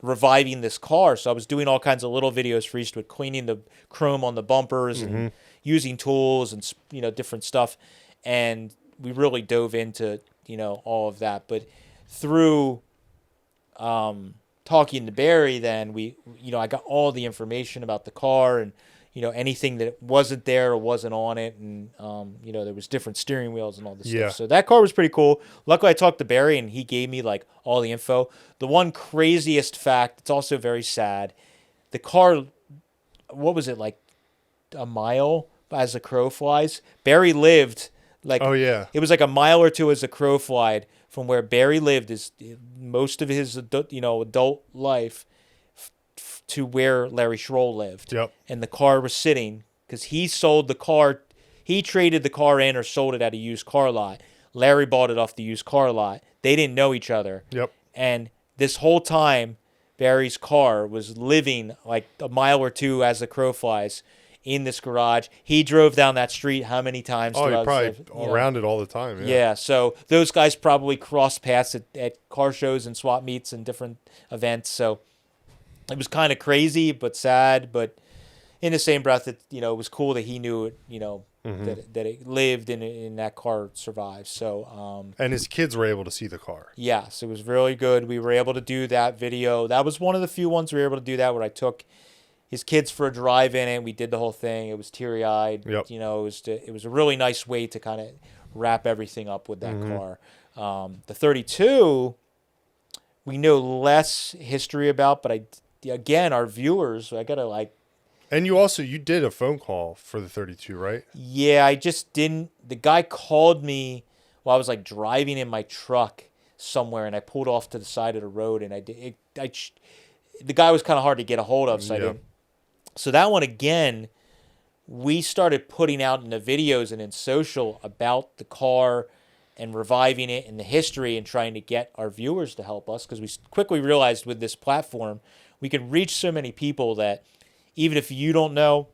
reviving this car. So I was doing all kinds of little videos for Eastwood, cleaning the chrome on the bumpers and using tools and different stuff. And we really dove into all of that. But through talking to Barry, then I got all the information about the car and, anything that wasn't there or wasn't on it. And, there was different steering wheels and all this stuff. So that car was pretty cool. Luckily, I talked to Barry and he gave me like all the info. The one craziest fact, it's also very sad. The car, what was it, like a mile as the crow flies? Barry lived like, oh yeah, it was like a mile or two as the crow flied from where Barry lived is most of his adult life to where Larry Schroll lived. Yep. And the car was sitting because he sold the car. He traded the car in or sold it at a used car lot. Larry bought it off the used car lot. They didn't know each other. Yep. And this whole time, Barry's car was living like a mile or two as the crow flies in this garage. He drove down that street how many times? Oh, he probably around it all the time. Yeah. So those guys probably crossed paths at car shows and swap meets and different events. So it was kind of crazy, but sad. But in the same breath, it was cool that he knew it. That it lived and that car survived. So and his kids were able to see the car. Yes, it was really good. We were able to do that video. That was one of the few ones we were able to do that where I took his kids for a drive in it. We did the whole thing. It was teary-eyed. Yep. It was a really nice way to kind of wrap everything up with that car. The 32, we know less history about, but again, our viewers, I got to like. And you did a phone call for the 32, right? Yeah, I just didn't. The guy called me while I was like driving in my truck somewhere, and I pulled off to the side of the road, and the guy was kind of hard to get a hold of, so I didn't. So that one, again, we started putting out in the videos and in social about the car and reviving it and the history and trying to get our viewers to help us because we quickly realized with this platform, we could reach so many people that even if you don't know,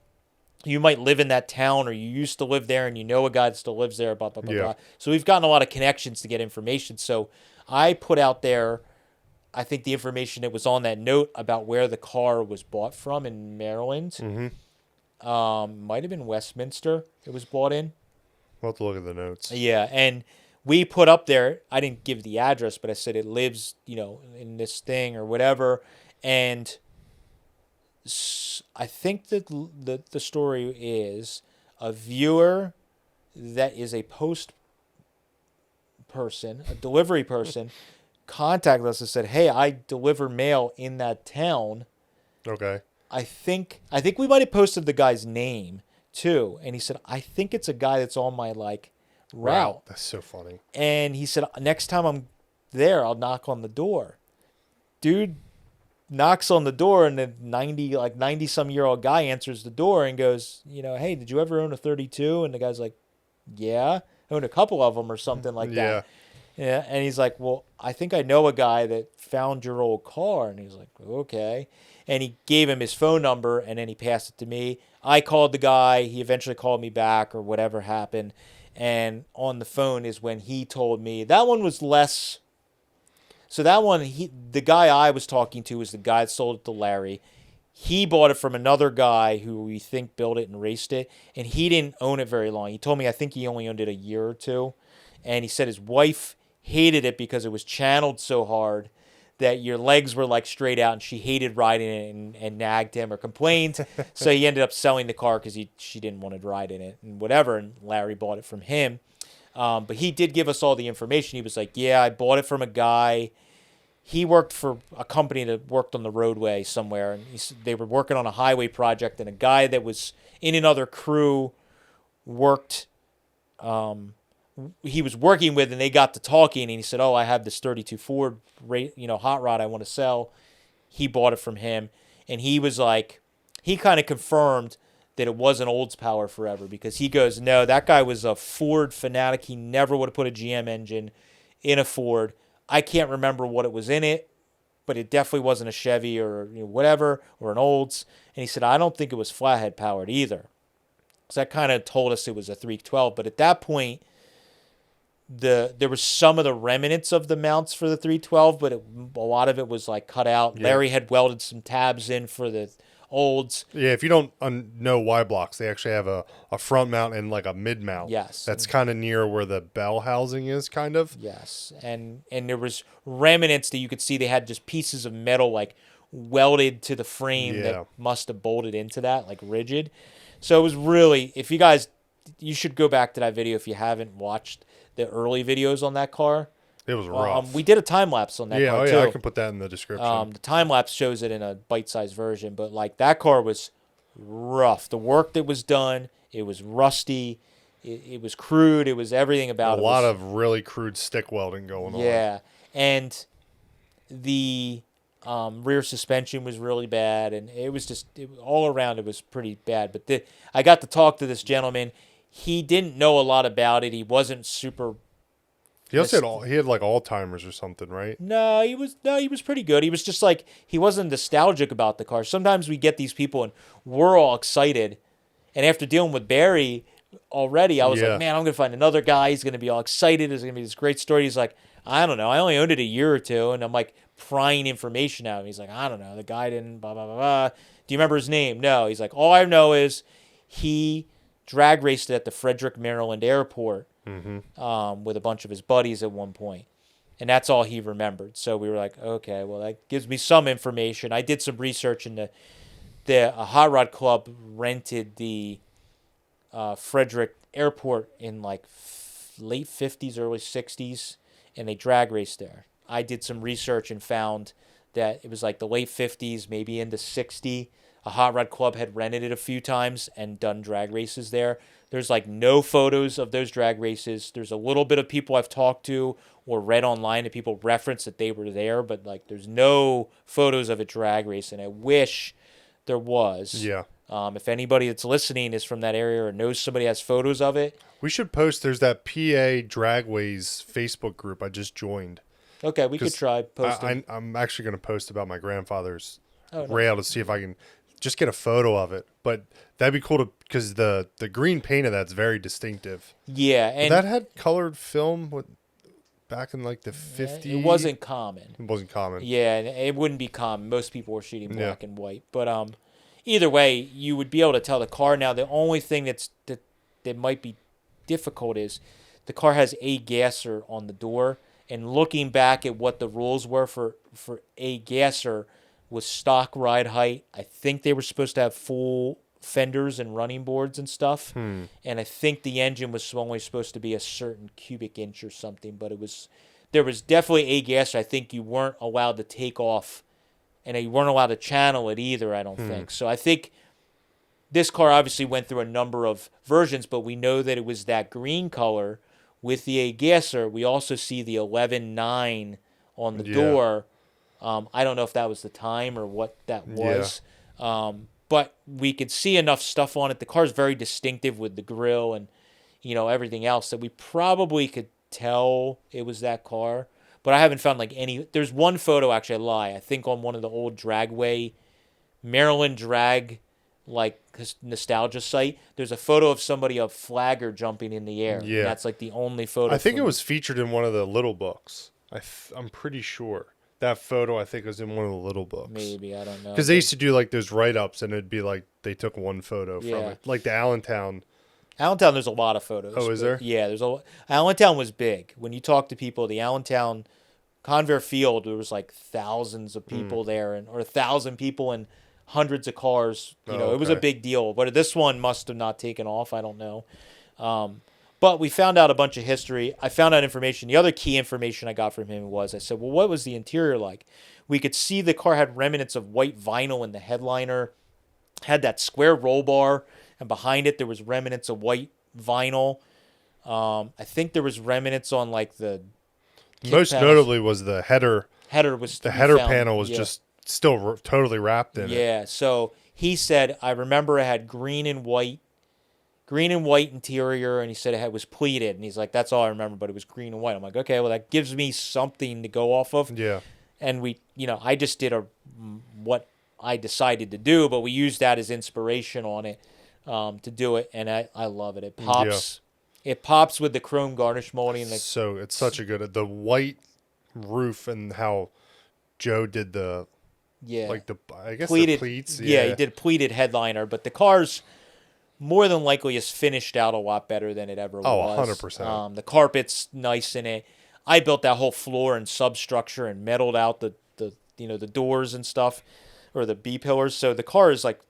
you might live in that town or you used to live there and you know a guy that still lives there, blah, blah, blah, blah. So we've gotten a lot of connections to get information. So I put out there, I think the information that was on that note about where the car was bought from in Maryland. Might have been Westminster it was bought in. We'll have to look at the notes. Yeah, and we put up there, I didn't give the address, but I said it lives, in this thing or whatever. And I think that the story is a viewer that is a post person, a delivery person, contacted us and said, "Hey, I deliver mail in that town." Okay. I think we might have posted the guy's name too, and he said, "I think it's a guy that's on my route." That's so funny. And he said, "Next time I'm there, I'll knock on the door." Dude knocks on the door, and the 90-some-year-old guy answers the door and goes, "Hey, did you ever own a 32?" And the guy's like, "Yeah, I owned a couple of them," or something like that. Yeah, and he's like, "Well, I think I know a guy that found your old car." And he's like, "Okay." And he gave him his phone number, and then he passed it to me. I called the guy. He eventually called me back or whatever happened. And on the phone is when he told me. That one was less. So that one, the guy I was talking to was the guy that sold it to Larry. He bought it from another guy who we think built it and raced it. And he didn't own it very long. He told me I think he only owned it a year or two. And he said his wife hated it because it was channeled so hard that your legs were like straight out, and she hated riding it and nagged him or complained. So he ended up selling the car because she didn't want to ride in it and whatever. And Larry bought it from him. But he did give us all the information. He was like, "Yeah, I bought it from a guy. He worked for a company that worked on the roadway somewhere, and they were working on a highway project, and a guy that was in another crew worked." He was working with, and they got to talking, and he said, "Oh, I have this 32 Ford, hot rod I want to sell." He bought it from him, and he was like, he kind of confirmed that it wasn't Olds Power forever because he goes, "No, that guy was a Ford fanatic. He never would have put a GM engine in a Ford. I can't remember what it was in it, but it definitely wasn't a Chevy or whatever or an Olds." And he said, "I don't think it was flathead powered either." So that kind of told us it was a 312, but at that point, there was some of the remnants of the mounts for the 312, but a lot of it was like cut out. Yeah. Larry had welded some tabs in for the olds. Yeah, if you don't know Y blocks, they actually have a front mount and like a mid mount. Yes. That's kind of near where the bell housing is, kind of. Yes, and there was remnants that you could see. They had just pieces of metal like welded to the frame Yeah. that must have bolted into that, like rigid. So it was really, if you guys, you should go back to that video if you haven't watched the early videos on that car. It was rough. We did a time lapse on that Yeah, car oh too. yeah, I can put that in the description. The time lapse shows it in a bite-sized version, but like that car was rough. The work that was done, it was rusty, it was crude, it was everything about A it. lot of really crude stick welding going on. Yeah, and the rear suspension was really bad, and it was just all around it was pretty bad. But I got to talk to this gentleman. He didn't know a lot about it. He wasn't super. He also he had like Alzheimer's or something, right? No, he was pretty good. He was just like, he wasn't nostalgic about the car. Sometimes we get these people and we're all excited, and after dealing with Barry already, I was Yeah. like, man, I'm gonna find another guy. He's gonna be all excited. There's gonna be this great story. He's like, I don't know. I only owned it a year or two, and I'm like prying information out. And he's like, I don't know. The guy didn't blah blah blah blah. Do you remember his name? No. He's like, all I know is he drag raced it at the Frederick, Maryland airport with a bunch of his buddies at one point. And that's all he remembered. So we were like, okay, well, that gives me some information. I did some research, and the Hot Rod Club rented the Frederick Airport in like late 50s, early 60s, and they drag raced there. I did some research and found that it was like the late 50s, maybe into 60. A Hot Rod Club had rented it a few times and done drag races there. There's like no photos of those drag races. There's a little bit of people I've talked to or read online that people reference that they were there, but like there's no photos of a drag race, and I wish there was. Yeah. If anybody that's listening is from that area or knows somebody has photos of it. We should post. There's that PA Dragways Facebook group I just joined. Okay, we could try posting. I'm actually going to post about my grandfather's Oh, rail to see if I can just get a photo of it. But that'd be cool to, because the green paint of that's very distinctive. Yeah, But and that had colored film back in like the 50s. it wasn't common. It wasn't common. Yeah, and it wouldn't be common. Most people were shooting black and white. But either way, you would be able to tell the car. Now, the only thing that might be difficult is the car has a gasser on the door. And looking back at what the rules were for a gasser was stock ride height. I think they were supposed to have full fenders and running boards and stuff. And I think the engine was only supposed to be a certain cubic inch or something. But there was definitely a gasser. I think you weren't allowed to take off, and you weren't allowed to channel it either, I don't think. So I think this car obviously went through a number of versions, but we know that it was that green color with the A-gasser. We also see the 11.9 on the door. I don't know if that was the time or what that was. But we could see enough stuff on it. The car's very distinctive with the grille and, everything else that we probably could tell it was that car. But I haven't found like any. There's one photo, actually, I lie. I think on one of the old Dragway, Maryland Drag, like nostalgia site, there's a photo of somebody, a flagger jumping in the air. Yeah. And that's like the only photo. I think it was featured in one of the little books. I'm pretty sure. That photo, I think, was in one of the little books. Maybe, I don't know. Because they used to do like those write-ups, and it'd be like they took one photo from it. Like the Allentown. Allentown, there's a lot of photos. Oh, is there? Yeah, Allentown was big. When you talk to people, the Allentown Convair Field, there was like thousands of people there, or 1,000 people and hundreds of cars. It was a big deal. But this one must have not taken off. I don't know. But we found out a bunch of history. I found out information. The other key information I got from him was, I said, well, what was the interior like? We could see the car had remnants of white vinyl in the headliner, had that square roll bar, and behind it there was remnants of white vinyl. I think there was remnants on like the Most notably was the header. The header panel was just still totally wrapped in it. Yeah, so he said, I remember it had green and white interior, and he said it was pleated, and he's like, that's all I remember, but it was green and white. I'm like, okay, well, that gives me something to go off of. Yeah. And we, I just did what I decided to do, but we used that as inspiration on it to do it, and I love it. It pops. Yeah. It pops with the chrome garnish molding. So it's such a good, the white roof and how Joe did the Yeah. like I guess Pleated, the pleats. yeah, he did a pleated headliner, but the car's more than likely is finished out a lot better than it ever Oh, was. 100%. The carpet's nice in it. I built that whole floor and substructure and metaled out the doors and stuff, or the B pillars. So the car is like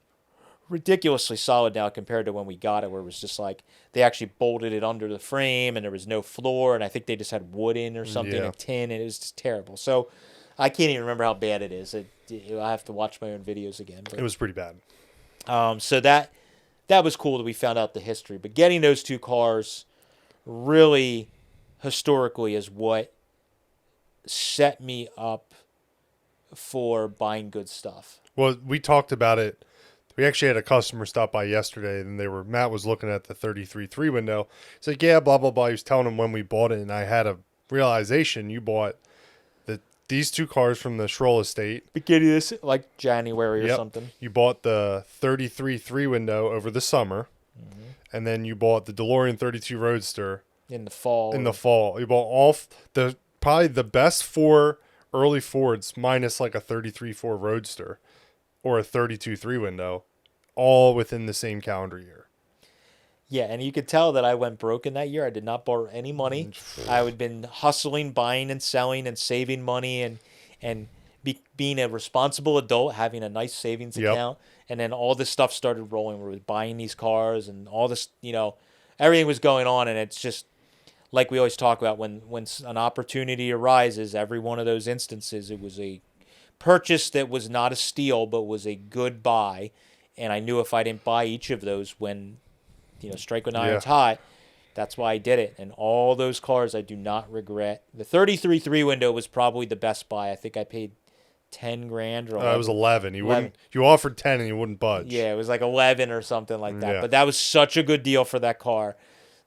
ridiculously solid now compared to when we got it, where it was just like they actually bolted it under the frame and there was no floor, and I think they just had wood in or something Yeah. and tin, and it was just terrible. So I can't even remember how bad it is. I have to watch my own videos again. But It was pretty bad. so that was cool that we found out the history. But getting those two cars really historically is what set me up for buying good stuff. Well, we talked about it. We actually had a customer stop by yesterday, and Matt was looking at the 33.3 window. He's like, yeah, blah, blah, blah. He was telling him when we bought it, and I had a realization. You bought these two cars from the Schroll estate. Beginning of this, like January or Yep. something. You bought the 33.3 window over the summer, and then you bought the DeLorean 32 Roadster In the fall. in the fall. You bought probably the best four early Fords minus like a 33.4 Roadster or a 32.3 window, all within the same calendar year. Yeah, and you could tell that I went broken that year. I did not borrow any money. I had been hustling, buying and selling and saving money and being a responsible adult, having a nice savings Yep. account. And then all this stuff started rolling. We were buying these cars and all this, everything was going on. And it's just like we always talk about when an opportunity arises, every one of those instances, it was a purchase that was not a steal, but was a good buy. And I knew if I didn't buy each of those when strike when iron's hot, that's why I did it. And all those cars I do not regret. The 33.3 window was probably the best buy. I think I paid 10 grand or 11. It was 11. You 11. You offered 10 and you wouldn't budge. Yeah, it was like 11 or something like that. Yeah. But that was such a good deal for that car.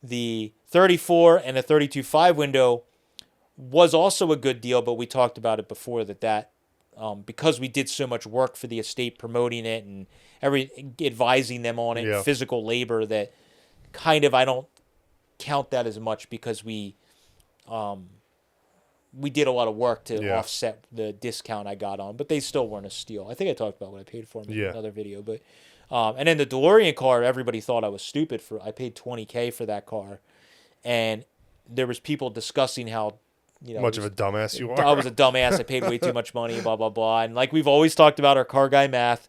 The 34 and the 32.5 window was also a good deal, but we talked about it before that because we did so much work for the estate promoting it and advising them on it, Yeah. physical labor, that kind of I don't count that as much because we did a lot of work to offset the discount I got on, but they still weren't a steal. I think I talked about what I paid for them in another video, but and then the DeLorean car, everybody thought I was stupid for. I paid $20,000 for that car, and there was people discussing how Much of a dumbass you are. I was a dumbass. I paid way too much money. Blah blah blah. And like we've always talked about our car guy math,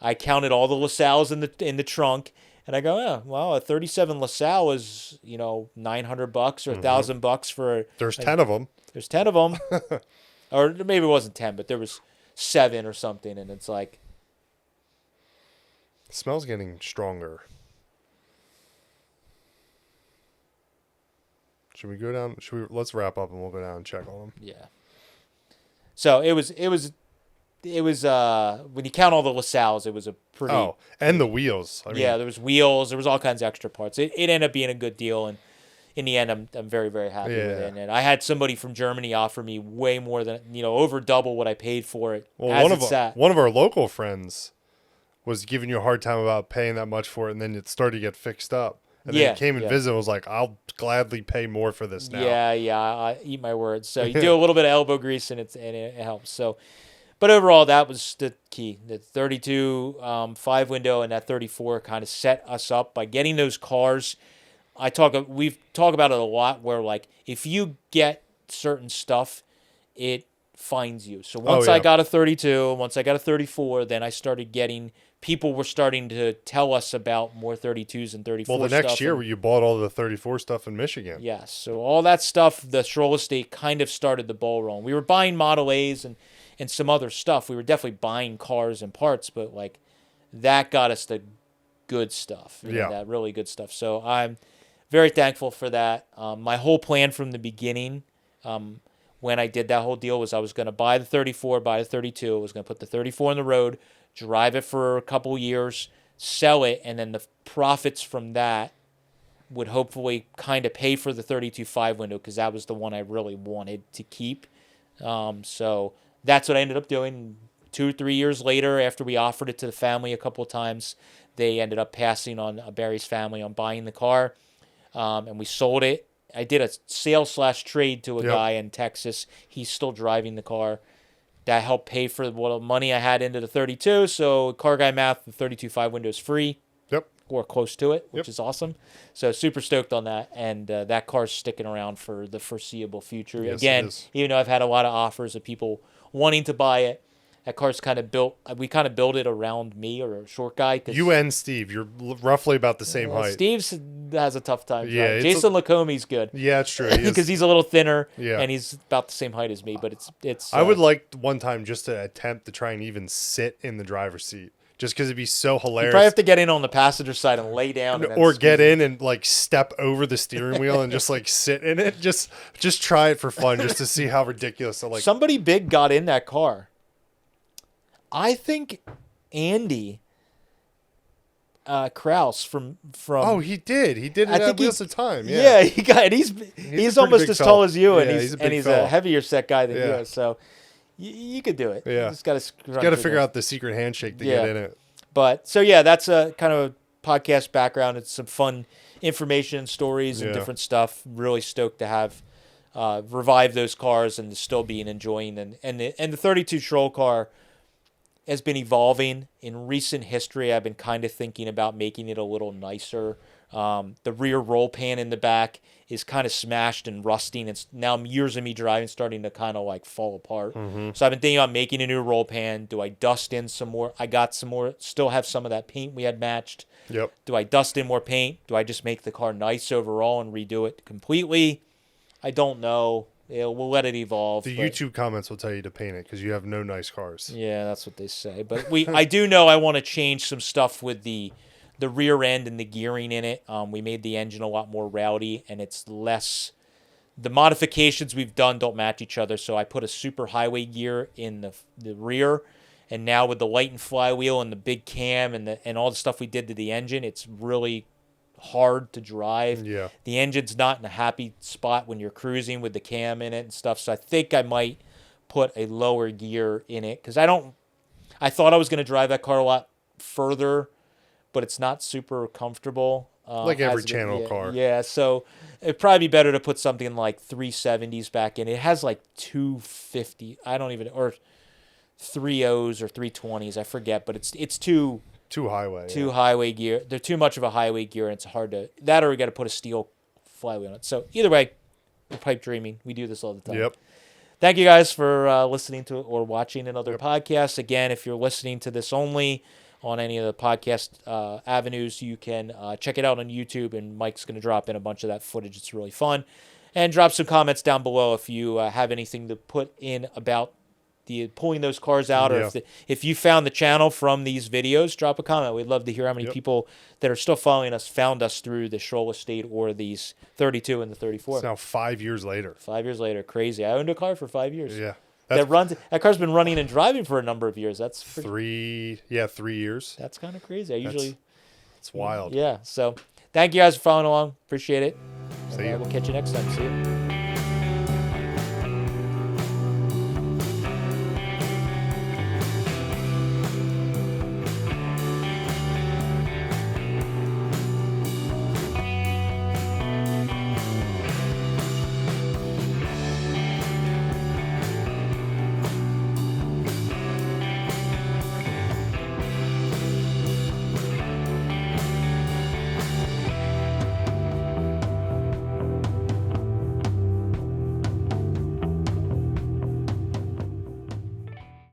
I counted all the LaSalles in the trunk, and I go, oh, well, a 37 LaSalle is $900 or $1,000 for. There's 10 of them. There's 10 of them, or maybe it wasn't 10, but there was 7 or something, and it's like. It smells getting stronger. Should we go down? Let's wrap up and we'll go down and check on them. Yeah. So it was when you count all the LaSalles, it was a pretty. Oh, and the wheels. I mean, yeah, there was wheels. There was all kinds of extra parts. It ended up being a good deal, and in the end, I'm very, very happy with it. And I had somebody from Germany offer me way more than over double what I paid for it. Well, one of our local friends was giving you a hard time about paying that much for it, and then it started to get fixed up. And then he came and visited and was like, I'll gladly pay more for this now. Yeah, I eat my words. So you do a little bit of elbow grease, and it helps. So, but overall, that was the key. The 32 5 window and that 34 kind of set us up by getting those cars. We've talked about it a lot, where like if you get certain stuff, it finds you. So once I got a 32, once I got a 34, then I started getting. People were starting to tell us about more 32s and 34s. Well, the next year you bought all the 34 stuff in Michigan. Yes. So all that stuff, the Schroll estate kind of started the ball rolling. We were buying Model A's and some other stuff. We were definitely buying cars and parts, but like that got us the good stuff. That really good stuff. So I'm very thankful for that. My whole plan from the beginning, when I did that whole deal, was I was going to buy the 34, buy the 32. I was going to put the 34 on the road, drive it for a couple years, sell it, and then the profits from that would hopefully kind of pay for the 32.5 window, because that was the one I really wanted to keep. So that's what I ended up doing. 2 or 3 years later, after we offered it to the family a couple of times, they ended up passing on Barry's family on buying the car, and we sold it. I did a sale/trade to a guy in Texas. He's still driving the car. that helped pay for what money I had into the 32. So car guy math, the 32 5-window is free. Yep. Or close to it, which is awesome. So super stoked on that. And that car's sticking around for the foreseeable future. Yes, Again, even though I've had a lot of offers of people wanting to buy it, that car's kind of built, we kind of built it around me or a short guy. You and Steve, you're roughly about the same height. Steve has a tough time. Yeah, Jason Lacome's good. Yeah, it's true. Because he's a little thinner, Yeah. and he's about the same height as me. But it's. I would like one time just to attempt to try and even sit in the driver's seat, just because it'd be so hilarious. You probably have to get in on the passenger side and lay down, and or get in and like step over the steering wheel and just like sit in it. Just try it for fun, just to see how ridiculous. So, like, somebody big got in that car. I think Andy Kraus from. Oh, he did. He did it at Wheels of Time. Yeah, he got it. He's almost as tall as you, and he's a heavier set guy than you. So you could do it. Yeah, you just got to figure out the secret handshake to get in it. But so yeah, that's a kind of a podcast background. It's some fun information, stories, and different stuff. Really stoked to have revive those cars and to still be enjoying and the 32 Schroll car has been evolving. In recent history, I've been kind of thinking about making it a little nicer. The rear roll pan in the back is kind of smashed and rusting. It's now years of me driving starting to kind of like fall apart. Mm-hmm. So I've been thinking about making a new roll pan. Do I dust in some more? I got some more. Still have some of that paint we had matched. Yep. Do I dust in more paint? Do I just make the car nice overall and redo it completely? I don't know. Yeah, we'll let it evolve. The YouTube comments will tell you to paint it because you have no nice cars. Yeah, that's what they say. But I do know I want to change some stuff with the rear end and the gearing in it. We made the engine a lot more rowdy, and it's less. The modifications we've done don't match each other, so I put a super highway gear in the rear, and now with the light and flywheel and the big cam and all the stuff we did to the engine, it's really hard to drive. Yeah. The engine's not in a happy spot when you're cruising with the cam in it and stuff. So I think I might put a lower gear in it because I thought I was going to drive that car a lot further, but it's not super comfortable. Like every channel car. Yeah. So it'd probably be better to put something like 370s back in. It has like 250. Or 3.0s or 320s. I forget, but it's too highway. Highway gear. They're too much of a highway gear, and it's hard to that, or we got to put a steel flywheel on it. So either way, we're pipe dreaming. We do this all the time. Yep. Thank you guys for listening to or watching another podcast. Again, if you're listening to this only on any of the podcast avenues, you can check it out on YouTube, and Mike's going to drop in a bunch of that footage. It's really fun. And drop some comments down below if you have anything to put in about pulling those cars out, or if you found the channel from these videos, drop a comment. We'd love to hear how many people that are still following us found us through the Schroll estate or these 32 and the 34. It's now 5 years later. 5 years later, crazy. I owned a car for 5 years. Yeah, that car's been running and driving for a number of years. That's 3 years. That's kind of crazy. It's wild. Yeah. So thank you guys for following along. Appreciate it. See you. We'll catch you next time. See you.